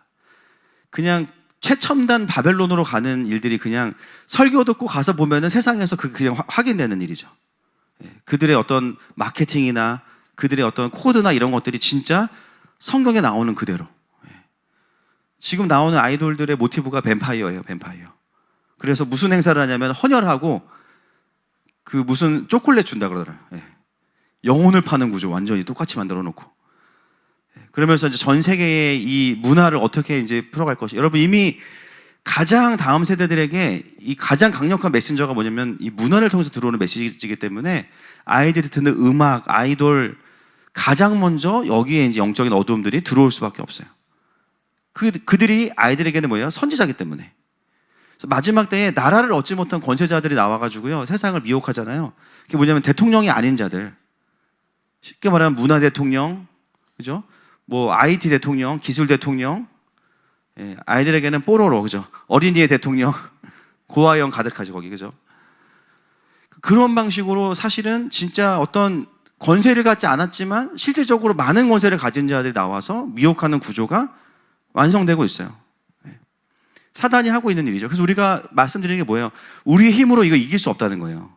그냥 최첨단 바벨론으로 가는 일들이 그냥 설교 듣고 가서 보면은 세상에서 그게 그냥 확인되는 일이죠. 그들의 어떤 마케팅이나 그들의 어떤 코드나 이런 것들이 진짜 성경에 나오는 그대로. 지금 나오는 아이돌들의 모티브가 뱀파이어예요, 뱀파이어. 그래서 무슨 행사를 하냐면 헌혈하고 그 무슨 초콜릿 준다 그러더라고요. 영혼을 파는 구조 완전히 똑같이 만들어 놓고. 그러면서 이제 전 세계의 이 문화를 어떻게 이제 풀어갈 것이. 여러분, 이미 가장 다음 세대들에게 이 가장 강력한 메신저가 뭐냐면 이 문화를 통해서 들어오는 메시지이기 때문에 아이들이 듣는 음악, 아이돌, 가장 먼저 여기에 이제 영적인 어두움들이 들어올 수밖에 없어요. 그들이 아이들에게는 뭐예요? 선지자기 때문에. 그래서 마지막 때에 나라를 얻지 못한 권세자들이 나와가지고요, 세상을 미혹하잖아요. 그게 뭐냐면 대통령이 아닌 자들. 쉽게 말하면 문화 대통령, 그죠? 뭐 IT 대통령, 기술 대통령, 아이들에게는 뽀로로, 그죠? 어린이의 대통령, 고아형 가득하죠 거기, 그죠? 그런 방식으로 사실은 진짜 어떤 권세를 갖지 않았지만 실질적으로 많은 권세를 가진 자들이 나와서 미혹하는 구조가 완성되고 있어요. 사단이 하고 있는 일이죠. 그래서 우리가 말씀드리는 게 뭐예요? 우리의 힘으로 이거 이길 수 없다는 거예요.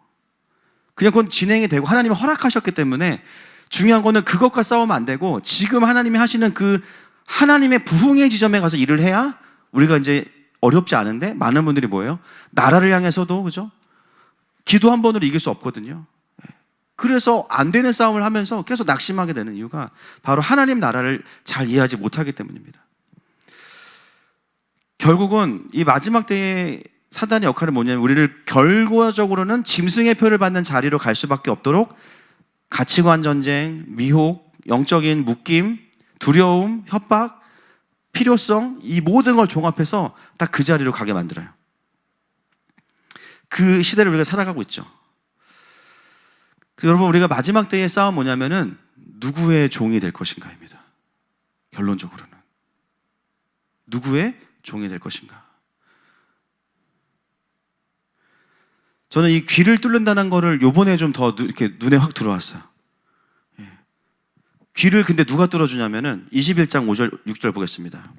그냥 그건 진행이 되고 하나님이 허락하셨기 때문에 중요한 거는 그것과 싸우면 안 되고 지금 하나님이 하시는 그 하나님의 부흥의 지점에 가서 일을 해야 우리가 이제 어렵지 않은데, 많은 분들이 뭐예요? 나라를 향해서도, 그죠? 기도 한 번으로 이길 수 없거든요. 그래서 안 되는 싸움을 하면서 계속 낙심하게 되는 이유가 바로 하나님 나라를 잘 이해하지 못하기 때문입니다. 결국은 이 마지막 때의 사단의 역할은 뭐냐면 우리를 결과적으로는 짐승의 표를 받는 자리로 갈 수밖에 없도록 가치관 전쟁, 미혹, 영적인 묶임, 두려움, 협박, 필요성, 이 모든 걸 종합해서 딱 그 자리로 가게 만들어요. 그 시대를 우리가 살아가고 있죠. 여러분, 우리가 마지막 때의 싸움 뭐냐면은 누구의 종이 될 것인가입니다. 결론적으로는 누구의 종이 될 것인가. 저는 이 귀를 뚫는다는 거를 요번에 좀 더 이렇게 눈에 확 들어왔어요. 귀를 근데 누가 뚫어주냐면은 21장 5절 6절 보겠습니다.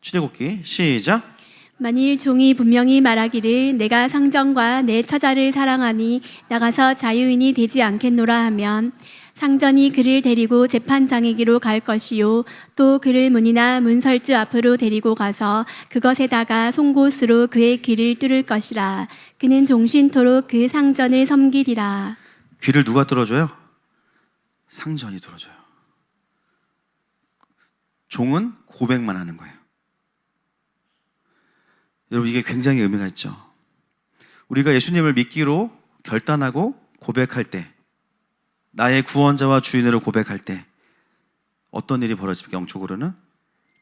출애굽기 시작.
만일 종이 분명히 말하기를 내가 상전과 내 처자를 사랑하니 나가서 자유인이 되지 않겠노라 하면 상전이 그를 데리고 재판장에게로 갈 것이요 또 그를 문이나 문설주 앞으로 데리고 가서 그것에다가 송곳으로 그의 귀를 뚫을 것이라. 그는 종신토록 그 상전을 섬기리라.
귀를 누가 뚫어줘요? 상전이 뚫어줘요. 종은 고백만 하는 거예요. 여러분, 이게 굉장히 의미가 있죠. 우리가 예수님을 믿기로 결단하고 고백할 때, 나의 구원자와 주인으로 고백할 때 어떤 일이 벌어집니까? 영적으로는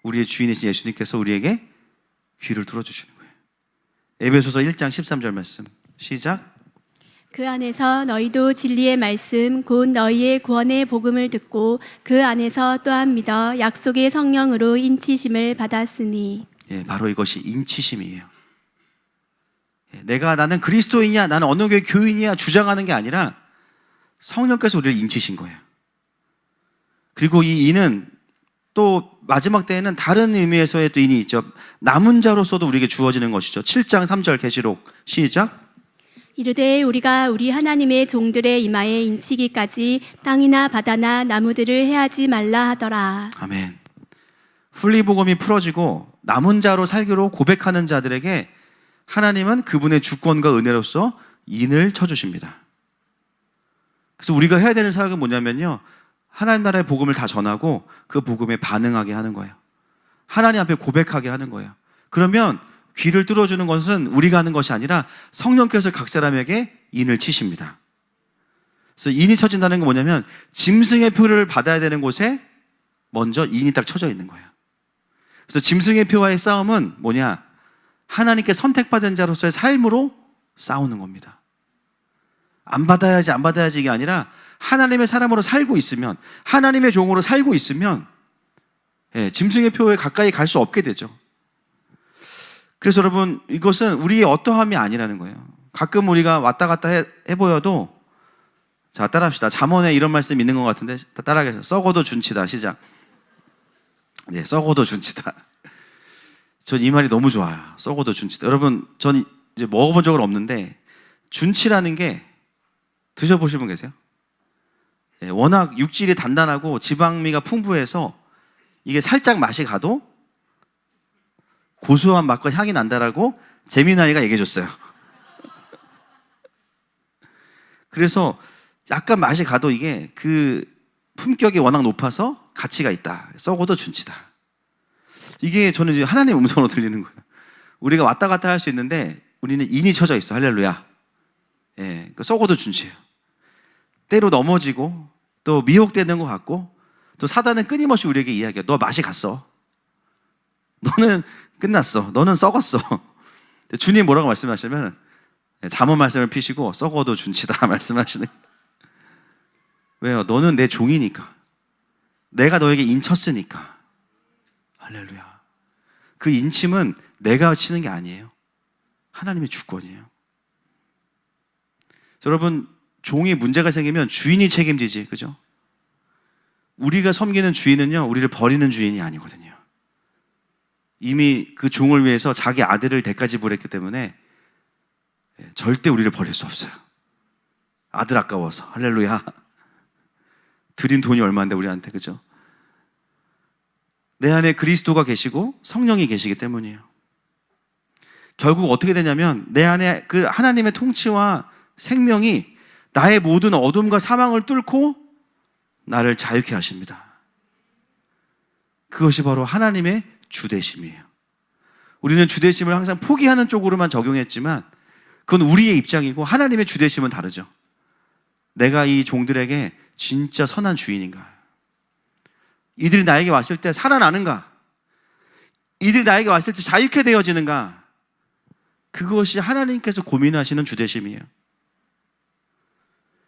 우리의 주인이신 예수님께서 우리에게 귀를 뚫어주시는 거예요. 에베소서 1장 13절 말씀 시작.
그 안에서 너희도 진리의 말씀 곧 너희의 구원의 복음을 듣고 그 안에서 또한 믿어 약속의 성령으로 인치심을 받았으니.
바로 이것이 인치심이에요. 나는 그리스도인이야, 나는 어느 교회 교인이야 주장하는 게 아니라 성령께서 우리를 인치신 거예요. 그리고 이 인은 또 마지막 때에는 다른 의미에서의 또 인이 있죠. 남은 자로서도 우리에게 주어지는 것이죠. 7장 3절 계시록 시작.
이르되 우리가 우리 하나님의 종들의 이마에 인치기까지 땅이나 바다나 나무들을 해하지 말라 하더라.
아멘. 훈리복음이 풀어지고 남은 자로 살기로 고백하는 자들에게 하나님은 그분의 주권과 은혜로서 인을 쳐주십니다. 그래서 우리가 해야 되는 사역은 뭐냐면요, 하나님 나라의 복음을 다 전하고 그 복음에 반응하게 하는 거예요. 하나님 앞에 고백하게 하는 거예요. 그러면 귀를 뚫어주는 것은 우리가 하는 것이 아니라 성령께서 각 사람에게 인을 치십니다. 그래서 인이 쳐진다는 게 뭐냐면 짐승의 표를 받아야 되는 곳에 먼저 인이 딱 쳐져 있는 거예요. 그래서 짐승의 표와의 싸움은 뭐냐? 하나님께 선택받은 자로서의 삶으로 싸우는 겁니다. 안 받아야지 안 받아야지 이게 아니라 하나님의 사람으로 살고 있으면, 하나님의 종으로 살고 있으면 짐승의 표에 가까이 갈 수 없게 되죠. 그래서 여러분, 이것은 우리의 어떠함이 아니라는 거예요. 가끔 우리가 왔다 갔다 해 보여도, 자, 따라합시다. 잠언에 이런 말씀 있는 것 같은데 따라하겠습니다. 썩어도 준치다. 시작. 네, 썩어도 준치다. 전 이 말이 너무 좋아요. 썩어도 준치다. 여러분, 전 이제 먹어본 적은 없는데 준치라는 게 드셔보신 분 계세요? 예, 워낙 육질이 단단하고 지방미가 풍부해서 이게 살짝 맛이 가도 고소한 맛과 향이 난다라고 재미나이가 얘기해줬어요. 그래서 약간 맛이 가도 이게 그 품격이 워낙 높아서 가치가 있다. 썩어도 준치다. 이게 저는 이제 하나님의 음성으로 들리는 거예요. 우리가 왔다 갔다 할 수 있는데 우리는 인이 쳐져 있어. 할렐루야. 예, 썩어도 준치예요. 때로 넘어지고 또 미혹되는 것 같고, 또 사단은 끊임없이 우리에게 이야기해요. 너 맛이 갔어. 너는 끝났어. 너는 썩었어. 주님 뭐라고 말씀하시냐면 잠언 말씀을 피시고 썩어도 준치다 말씀하시는. 왜요? 너는 내 종이니까. 내가 너에게 인쳤으니까. 할렐루야. 그 인침은 내가 치는 게 아니에요. 하나님의 주권이에요. 여러분, 종이 문제가 생기면 주인이 책임지지, 그죠? 우리가 섬기는 주인은요, 우리를 버리는 주인이 아니거든요. 이미 그 종을 위해서 자기 아들을 대가지 부렸기 때문에 절대 우리를 버릴 수 없어요. 아들 아까워서. 할렐루야. 드린 돈이 얼마인데 우리한테, 그죠? 내 안에 그리스도가 계시고 성령이 계시기 때문이에요. 결국 어떻게 되냐면 내 안에 그 하나님의 통치와 생명이 나의 모든 어둠과 사망을 뚫고 나를 자유케 하십니다. 그것이 바로 하나님의 주대심이에요. 우리는 주대심을 항상 포기하는 쪽으로만 적용했지만 그건 우리의 입장이고 하나님의 주대심은 다르죠. 내가 이 종들에게 진짜 선한 주인인가? 이들이 나에게 왔을 때 살아나는가? 이들이 나에게 왔을 때 자유케 되어지는가? 그것이 하나님께서 고민하시는 주대심이에요.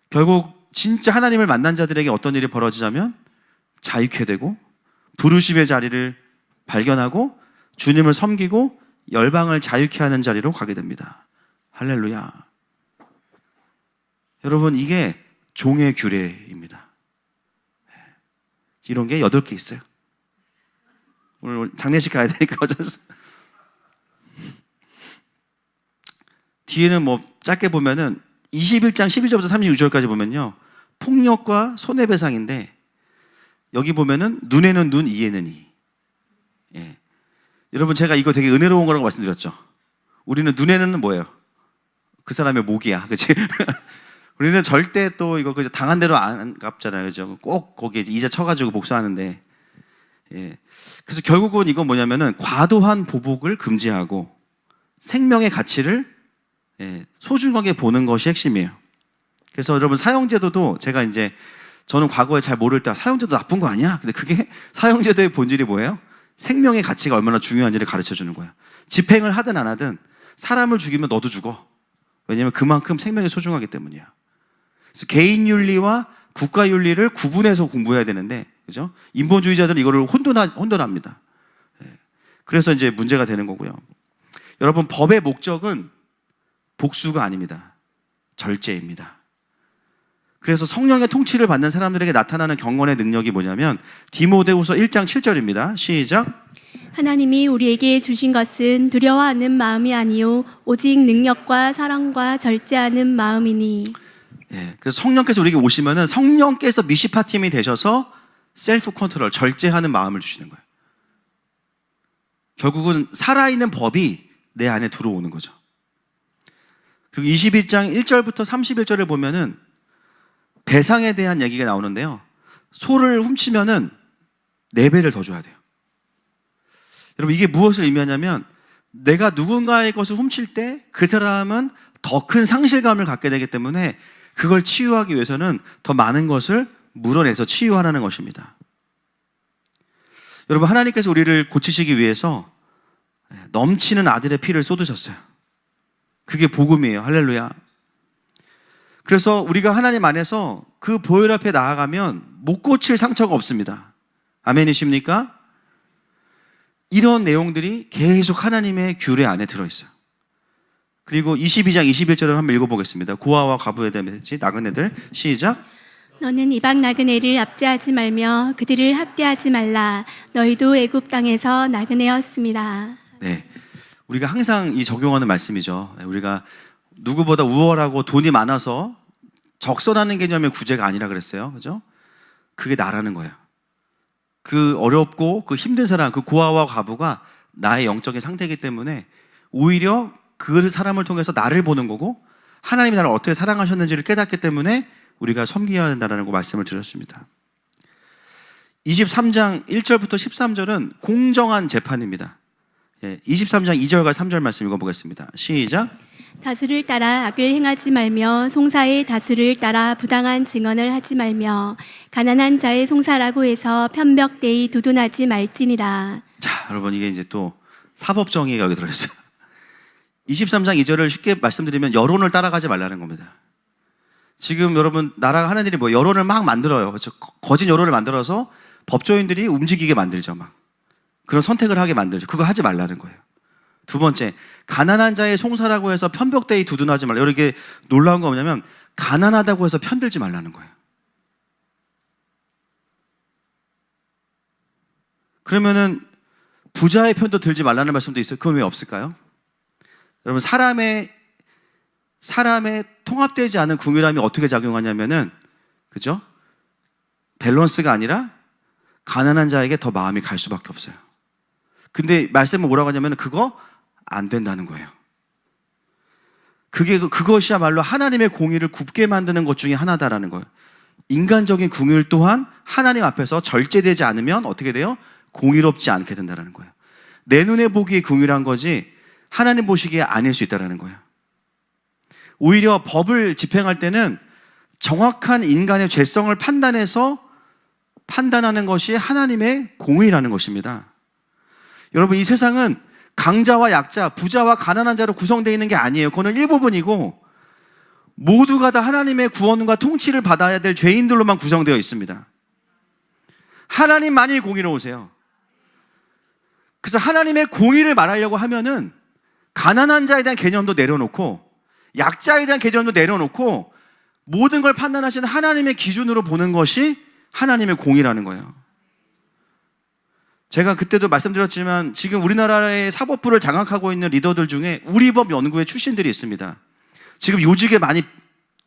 결국 진짜 하나님을 만난 자들에게 어떤 일이 벌어지자면 자유케 되고 부르심의 자리를 발견하고 주님을 섬기고 열방을 자유케 하는 자리로 가게 됩니다. 할렐루야. 여러분, 이게 종의 규례입니다. 이런 게 8개 있어요. 오늘 장례식 가야 되니까 어쩔 수. 뒤에는 뭐 짧게 보면은 21장 12절부터 36절까지 보면요, 폭력과 손해배상인데 여기 보면은 눈에는 눈, 이에는 이. 예. 여러분, 제가 이거 되게 은혜로운 거라고 말씀드렸죠. 우리는 눈에는 뭐예요? 그 사람의 목이야, 그렇지? 우리는 절대 또 이거 당한 대로 안 갚잖아요, 그죠? 꼭 거기에 이자 쳐가지고 복수하는데, 예. 그래서 결국은 이건 뭐냐면은 과도한 보복을 금지하고 생명의 가치를 소중하게 보는 것이 핵심이에요. 그래서 여러분, 사형제도도 제가 이제 저는 과거에 잘 모를 때 사형제도 나쁜 거 아니야? 근데 그게 사형제도의 본질이 뭐예요? 생명의 가치가 얼마나 중요한지를 가르쳐 주는 거예요. 집행을 하든 안 하든 사람을 죽이면 너도 죽어. 왜냐하면 그만큼 생명이 소중하기 때문이야. 그래서 개인 윤리와 국가 윤리를 구분해서 공부해야 되는데, 그죠? 인본주의자들은 이거를 혼돈합니다. 그래서 이제 문제가 되는 거고요. 여러분, 법의 목적은 복수가 아닙니다. 절제입니다. 그래서 성령의 통치를 받는 사람들에게 나타나는 경건의 능력이 뭐냐면 디모데후서 1장 7절입니다. 시작.
하나님이 우리에게 주신 것은 두려워하는 마음이 아니요 오직 능력과 사랑과 절제하는 마음이니.
예, 그래서 성령께서 우리에게 오시면은 성령께서 미시파 팀이 되셔서 셀프 컨트롤, 절제하는 마음을 주시는 거예요. 결국은 살아있는 법이 내 안에 들어오는 거죠. 그리고 21장 1절부터 31절을 보면은 배상에 대한 얘기가 나오는데요. 소를 훔치면은 4배를 더 줘야 돼요. 여러분, 이게 무엇을 의미하냐면 내가 누군가의 것을 훔칠 때 그 사람은 더 큰 상실감을 갖게 되기 때문에 그걸 치유하기 위해서는 더 많은 것을 물어내서 치유하라는 것입니다. 여러분, 하나님께서 우리를 고치시기 위해서 넘치는 아들의 피를 쏟으셨어요. 그게 복음이에요. 할렐루야. 그래서 우리가 하나님 안에서 그 보혈 앞에 나아가면 못 고칠 상처가 없습니다. 아멘이십니까? 이런 내용들이 계속 하나님의 규례 안에 들어있어요. 그리고 22장 21절을 한번 읽어보겠습니다. 고아와 과부에 대한 메시지, 나그네들. 시작.
너는 이방 나그네를 압제하지 말며 그들을 학대하지 말라. 너희도 애굽 땅에서 나그네였습니다.
네, 우리가 항상 이 적용하는 말씀이죠. 우리가 누구보다 우월하고 돈이 많아서 적선하는 개념의 구제가 아니라 그랬어요. 그죠? 그게 나라는 거예요. 그 어렵고 그 힘든 사람, 그 고아와 과부가 나의 영적인 상태이기 때문에 오히려 그 사람을 통해서 나를 보는 거고 하나님이 나를 어떻게 사랑하셨는지를 깨닫기 때문에 우리가 섬겨야 된다는 거 말씀을 드렸습니다. 23장 1절부터 13절은 공정한 재판입니다. 23장 2절과 3절 말씀 읽어보겠습니다. 시작.
다수를 따라 악을 행하지 말며 송사의 다수를 따라 부당한 증언을 하지 말며 가난한 자의 송사라고 해서 편벽되이 두둔하지 말지니라.
자, 여러분, 이게 이제 또 사법정의가 여기 들어있어요. 23장 2절을 쉽게 말씀드리면 여론을 따라가지 말라는 겁니다. 지금 여러분, 나라가 하는 일이 뭐 여론을 막 만들어요. 그렇죠? 거짓 여론을 만들어서 법조인들이 움직이게 만들죠. 막 그런 선택을 하게 만들죠. 그거 하지 말라는 거예요. 두 번째, 가난한 자의 송사라고 해서 편벽대에 두둔하지 말라. 이렇게 놀라운 거 뭐냐면 가난하다고 해서 편들지 말라는 거예요. 그러면은 부자의 편도 들지 말라는 말씀도 있어요. 그건 왜 없을까요? 여러분, 사람의 통합되지 않은 궁유람이 어떻게 작용하냐면은, 그죠? 밸런스가 아니라 가난한 자에게 더 마음이 갈 수밖에 없어요. 근데 말씀은 뭐라고 하냐면 그거 안 된다는 거예요. 그것이야말로 하나님의 공의를 굽게 만드는 것 중에 하나다라는 거예요. 인간적인 궁율 또한 하나님 앞에서 절제되지 않으면 어떻게 돼요? 공의롭지 않게 된다는 거예요. 내 눈에 보기에 궁율한 거지 하나님 보시기에 아닐 수 있다는 거예요. 오히려 법을 집행할 때는 정확한 인간의 죄성을 판단하는 것이 하나님의 공의라는 것입니다. 여러분, 이 세상은 강자와 약자, 부자와 가난한 자로 구성되어 있는 게 아니에요. 그거는 일부분이고 모두가 다 하나님의 구원과 통치를 받아야 될 죄인들로만 구성되어 있습니다. 하나님만이 공의로우세요. 그래서 하나님의 공의를 말하려고 하면은 가난한 자에 대한 개념도 내려놓고 약자에 대한 개념도 내려놓고 모든 걸 판단하시는 하나님의 기준으로 보는 것이 하나님의 공의라는 거예요. 제가 그때도 말씀드렸지만 지금 우리나라의 사법부를 장악하고 있는 리더들 중에 우리법 연구회 출신들이 있습니다. 지금 요직에 많이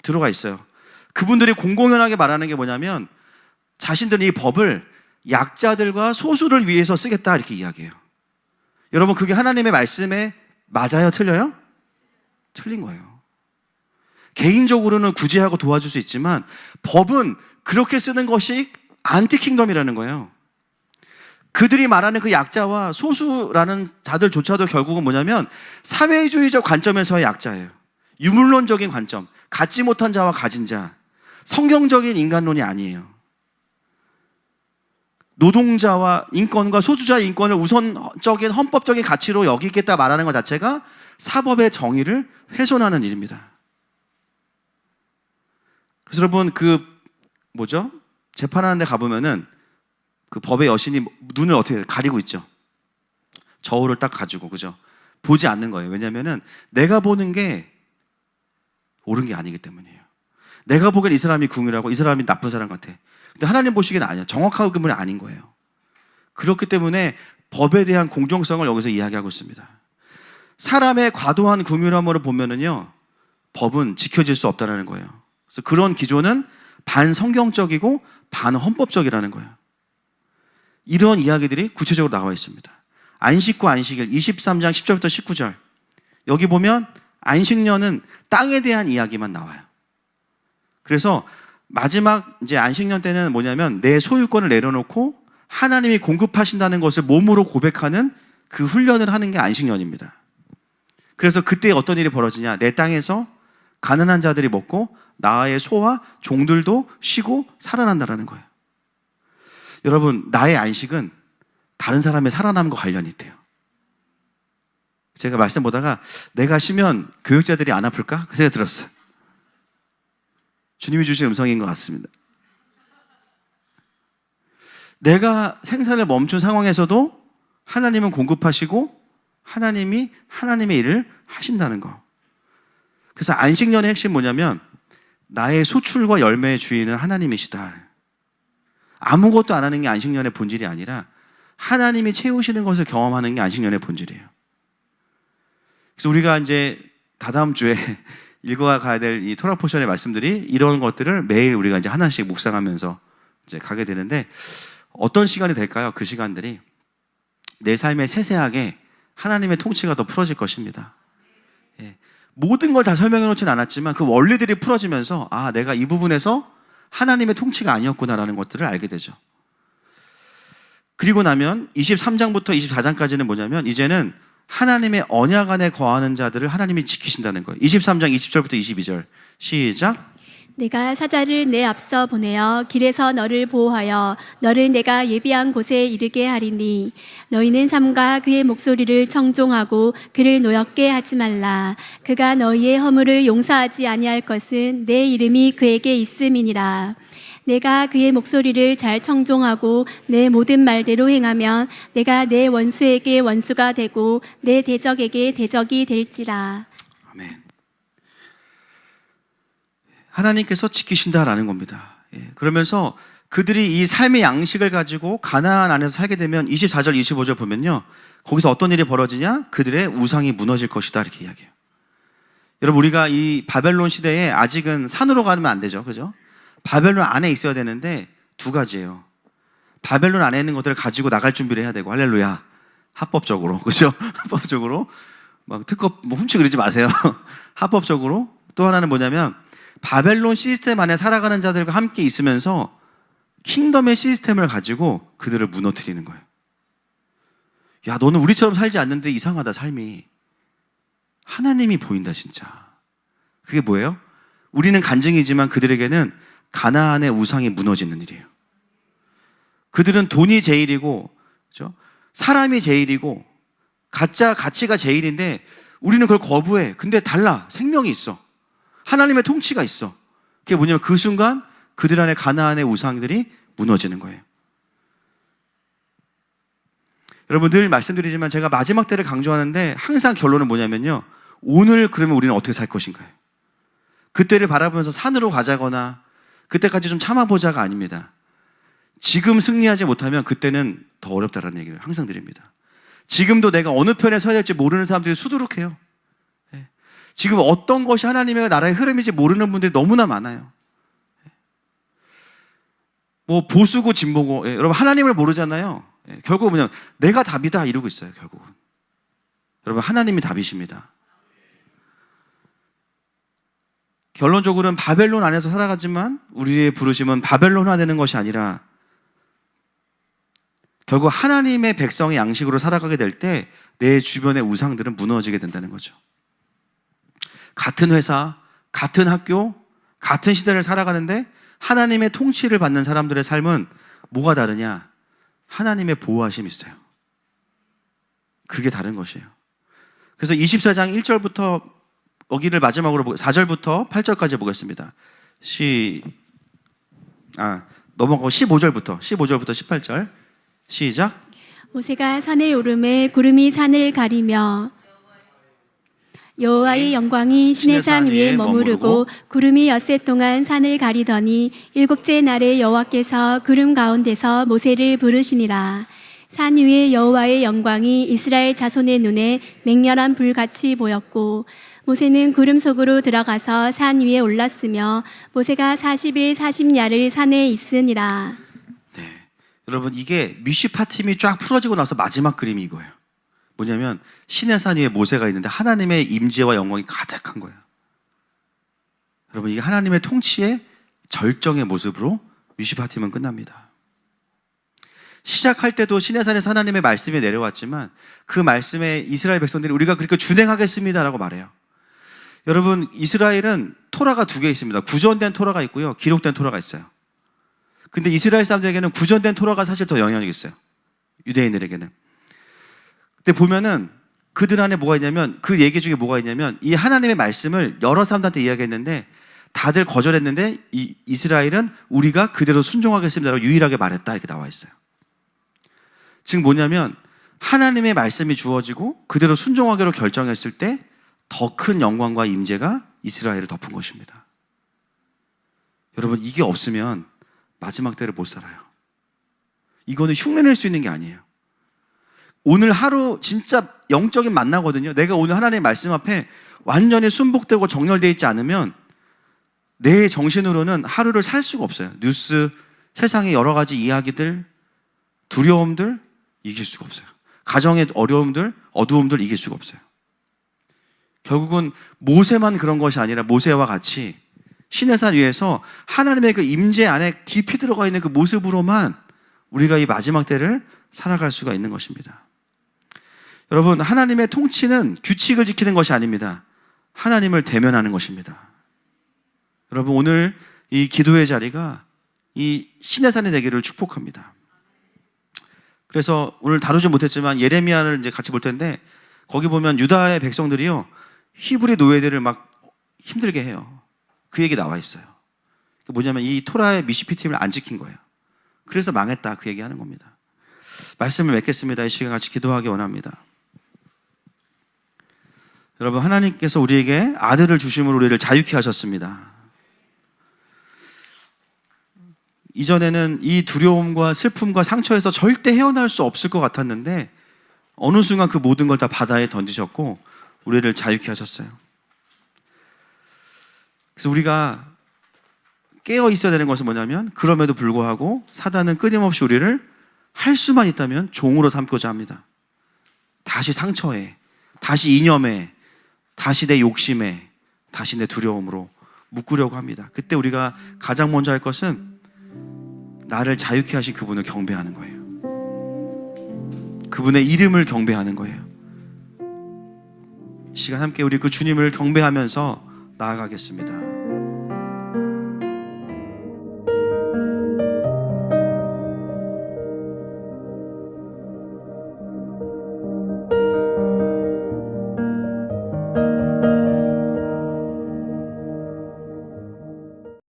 들어가 있어요. 그분들이 공공연하게 말하는 게 뭐냐면 자신들이 이 법을 약자들과 소수를 위해서 쓰겠다 이렇게 이야기해요. 여러분, 그게 하나님의 말씀에 맞아요? 틀려요? 틀린 거예요. 개인적으로는 구제하고 도와줄 수 있지만 법은 그렇게 쓰는 것이 안티킹덤이라는 거예요. 그들이 말하는 그 약자와 소수라는 자들조차도 결국은 뭐냐면 사회주의적 관점에서의 약자예요. 유물론적인 관점, 갖지 못한 자와 가진 자, 성경적인 인간론이 아니에요. 노동자와 인권과 소수자의 인권을 우선적인 헌법적인 가치로 여기겠다 말하는 것 자체가 사법의 정의를 훼손하는 일입니다. 그래서 여러분, 재판하는 데 가보면은 그 법의 여신이 눈을 어떻게 가리고 있죠. 저울을 딱 가지고, 그죠? 보지 않는 거예요. 왜냐면은 내가 보는 게 옳은 게 아니기 때문이에요. 내가 보기엔 이 사람이 궁유라고 이 사람이 나쁜 사람 같아. 근데 하나님 보시기엔 아니야. 정확하게 보면 아닌 거예요. 그렇기 때문에 법에 대한 공정성을 여기서 이야기하고 있습니다. 사람의 과도한 궁유함으로 보면은요, 법은 지켜질 수 없다는 거예요. 그래서 그런 기조는 반성경적이고 반헌법적이라는 거예요. 이런 이야기들이 구체적으로 나와 있습니다. 안식과 안식일 23장 10절부터 19절. 여기 보면 안식년은 땅에 대한 이야기만 나와요. 그래서 마지막 이제 안식년 때는 뭐냐면 내 소유권을 내려놓고 하나님이 공급하신다는 것을 몸으로 고백하는 그 훈련을 하는 게 안식년입니다. 그래서 그때 어떤 일이 벌어지냐? 내 땅에서 가난한 자들이 먹고 나의 소와 종들도 쉬고 살아난다라는 거예요. 여러분, 나의 안식은 다른 사람의 살아남과 관련이 있대요. 제가 말씀 보다가 내가 쉬면 교육자들이 안 아플까? 그 생각이 들었어요. 주님이 주신 음성인 것 같습니다. 내가 생산을 멈춘 상황에서도 하나님은 공급하시고 하나님이 하나님의 일을 하신다는 거. 그래서 안식년의 핵심 뭐냐면 나의 소출과 열매의 주인은 하나님이시다. 아무것도 안 하는 게 안식년의 본질이 아니라 하나님이 채우시는 것을 경험하는 게 안식년의 본질이에요. 그래서 우리가 이제 다다음 주에 읽어가야 될 이 토라 포션의 말씀들이 이런 것들을 매일 우리가 이제 하나씩 묵상하면서 이제 가게 되는데 어떤 시간이 될까요? 그 시간들이 내 삶에 세세하게 하나님의 통치가 더 풀어질 것입니다. 예. 모든 걸 다 설명해 놓진 않았지만 그 원리들이 풀어지면서 아, 내가 이 부분에서 하나님의 통치가 아니었구나라는 것들을 알게 되죠. 그리고 나면 23장부터 24장까지는 뭐냐면 이제는 하나님의 언약 안에 거하는 자들을 하나님이 지키신다는 거예요. 23장 20절부터 22절 시작.
내가 사자를 내 앞서 보내어 길에서 너를 보호하여 너를 내가 예비한 곳에 이르게 하리니 너희는 삼가 그의 목소리를 청종하고 그를 노엽게 하지 말라. 그가 너희의 허물을 용서하지 아니할 것은 내 이름이 그에게 있음이니라. 내가 그의 목소리를 잘 청종하고 내 모든 말대로 행하면 내가 내 원수에게 원수가 되고 내 대적에게 대적이 될지라.
아멘. 하나님께서 지키신다라는 겁니다. 예, 그러면서 그들이 이 삶의 양식을 가지고 가나안 안에서 살게 되면 24절 25절 보면요, 거기서 어떤 일이 벌어지냐? 그들의 우상이 무너질 것이다 이렇게 이야기해요. 여러분, 우리가 이 바벨론 시대에 아직은 산으로 가면 안 되죠, 그죠? 바벨론 안에 있어야 되는데 두 가지예요. 바벨론 안에 있는 것들을 가지고 나갈 준비를 해야 되고, 할렐루야, 합법적으로, 그죠? 합법적으로 막 특허 뭐 훔치 그러지 마세요. 합법적으로. 또 하나는 뭐냐면 바벨론 시스템 안에 살아가는 자들과 함께 있으면서 킹덤의 시스템을 가지고 그들을 무너뜨리는 거예요. 야, 너는 우리처럼 살지 않는데 이상하다, 삶이. 하나님이 보인다, 진짜. 그게 뭐예요? 우리는 간증이지만 그들에게는 가나안의 우상이 무너지는 일이에요. 그들은 돈이 제일이고, 그렇죠? 사람이 제일이고, 가짜 가치가 제일인데 우리는 그걸 거부해. 근데 달라. 생명이 있어. 하나님의 통치가 있어. 그게 뭐냐면 그 순간 그들 안에 가나안의 우상들이 무너지는 거예요. 여러분, 늘 말씀드리지만 제가 마지막 때를 강조하는데 항상 결론은 뭐냐면요, 오늘 그러면 우리는 어떻게 살 것인가요? 그때를 바라보면서 산으로 가자거나 그때까지 좀 참아보자가 아닙니다. 지금 승리하지 못하면 그때는 더 어렵다라는 얘기를 항상 드립니다. 지금도 내가 어느 편에 서야 될지 모르는 사람들이 수두룩해요. 지금 어떤 것이 하나님의 나라의 흐름인지 모르는 분들이 너무나 많아요. 뭐 보수고 진보고, 여러분 하나님을 모르잖아요. 결국 뭐냐, 내가 답이다 이러고 있어요. 결국은 여러분, 하나님이 답이십니다. 결론적으로는 바벨론 안에서 살아가지만 우리의 부르심은 바벨론화 되는 것이 아니라 결국 하나님의 백성의 양식으로 살아가게 될 때 내 주변의 우상들은 무너지게 된다는 거죠. 같은 회사, 같은 학교, 같은 시대를 살아가는데 하나님의 통치를 받는 사람들의 삶은 뭐가 다르냐? 하나님의 보호하심이 있어요. 그게 다른 것이에요. 그래서 24장 1절부터 여기를 마지막으로 4절부터 8절까지 보겠습니다. 넘어가고 15절부터 18절 시작.
모세가 산에 오르매 구름이 산을 가리며 여호와의 영광이 신의 산 위에 머무르고 구름이 엿새 동안 산을 가리더니 일곱째 날에 여호와께서 구름 가운데서 모세를 부르시니라. 산 위에 여호와의 영광이 이스라엘 자손의 눈에 맹렬한 불같이 보였고 모세는 구름 속으로 들어가서 산 위에 올랐으며 모세가 40일 40야를 산에 있으니라.
네, 여러분 이게 미시파팀이 쫙 풀어지고 나서 마지막 그림이 이거예요. 뭐냐면 신의 산 위에 모세가 있는데 하나님의 임재와 영광이 가득한 거예요. 여러분 이게 하나님의 통치의 절정의 모습으로 미시파팀은 끝납니다. 시작할 때도 신의 산에서 하나님의 말씀이 내려왔지만 그 말씀에 이스라엘 백성들이 우리가 그렇게 준행하겠습니다라고 말해요. 여러분 이스라엘은 토라가 두 개 있습니다. 구전된 토라가 있고요, 기록된 토라가 있어요. 근데 이스라엘 사람들에게는 구전된 토라가 사실 더 영향력이 있어요. 유대인들에게는. 근데 보면은 그들 안에 뭐가 있냐면, 그 얘기 중에 뭐가 있냐면 이 하나님의 말씀을 여러 사람들한테 이야기했는데 다들 거절했는데 이 이스라엘은 우리가 그대로 순종하겠습니다라고 유일하게 말했다, 이렇게 나와 있어요. 즉 뭐냐면 하나님의 말씀이 주어지고 그대로 순종하기로 결정했을 때 더 큰 영광과 임재가 이스라엘을 덮은 것입니다. 여러분 이게 없으면 마지막 때를 못 살아요. 이거는 흉내낼 수 있는 게 아니에요. 오늘 하루 진짜 영적인 만나거든요. 내가 오늘 하나님의 말씀 앞에 완전히 순복되고 정렬되어 있지 않으면 내 정신으로는 하루를 살 수가 없어요. 뉴스, 세상의 여러 가지 이야기들, 두려움들 이길 수가 없어요. 가정의 어려움들, 어두움들 이길 수가 없어요. 결국은 모세만 그런 것이 아니라 모세와 같이 신의 산 위에서 하나님의 그 임재 안에 깊이 들어가 있는 그 모습으로만 우리가 이 마지막 때를 살아갈 수가 있는 것입니다. 여러분 하나님의 통치는 규칙을 지키는 것이 아닙니다. 하나님을 대면하는 것입니다. 여러분 오늘 이 기도의 자리가 이 신의 산이 되기를 축복합니다. 그래서 오늘 다루지 못했지만 예레미야를 이제 같이 볼 텐데 거기 보면 유다의 백성들이요 히브리 노예들을 막 힘들게 해요. 그 얘기 나와 있어요. 뭐냐면 이 토라의 미시피팀을 안 지킨 거예요. 그래서 망했다, 그 얘기하는 겁니다. 말씀을 맺겠습니다. 이 시간 같이 기도하기 원합니다. 여러분 하나님께서 우리에게 아들을 주심으로 우리를 자유케 하셨습니다. 이전에는 이 두려움과 슬픔과 상처에서 절대 헤어날 수 없을 것 같았는데 어느 순간 그 모든 걸 다 바다에 던지셨고 우리를 자유케 하셨어요. 그래서 우리가 깨어 있어야 되는 것은 뭐냐면 그럼에도 불구하고 사단은 끊임없이 우리를 할 수만 있다면 종으로 삼고자 합니다. 다시 상처에, 다시 이념에, 다시 내 욕심에, 다시 내 두려움으로 묶으려고 합니다. 그때 우리가 가장 먼저 할 것은 나를 자유케 하신 그분을 경배하는 거예요. 그분의 이름을 경배하는 거예요. 이 시간 함께 우리 그 주님을 경배하면서 나아가겠습니다.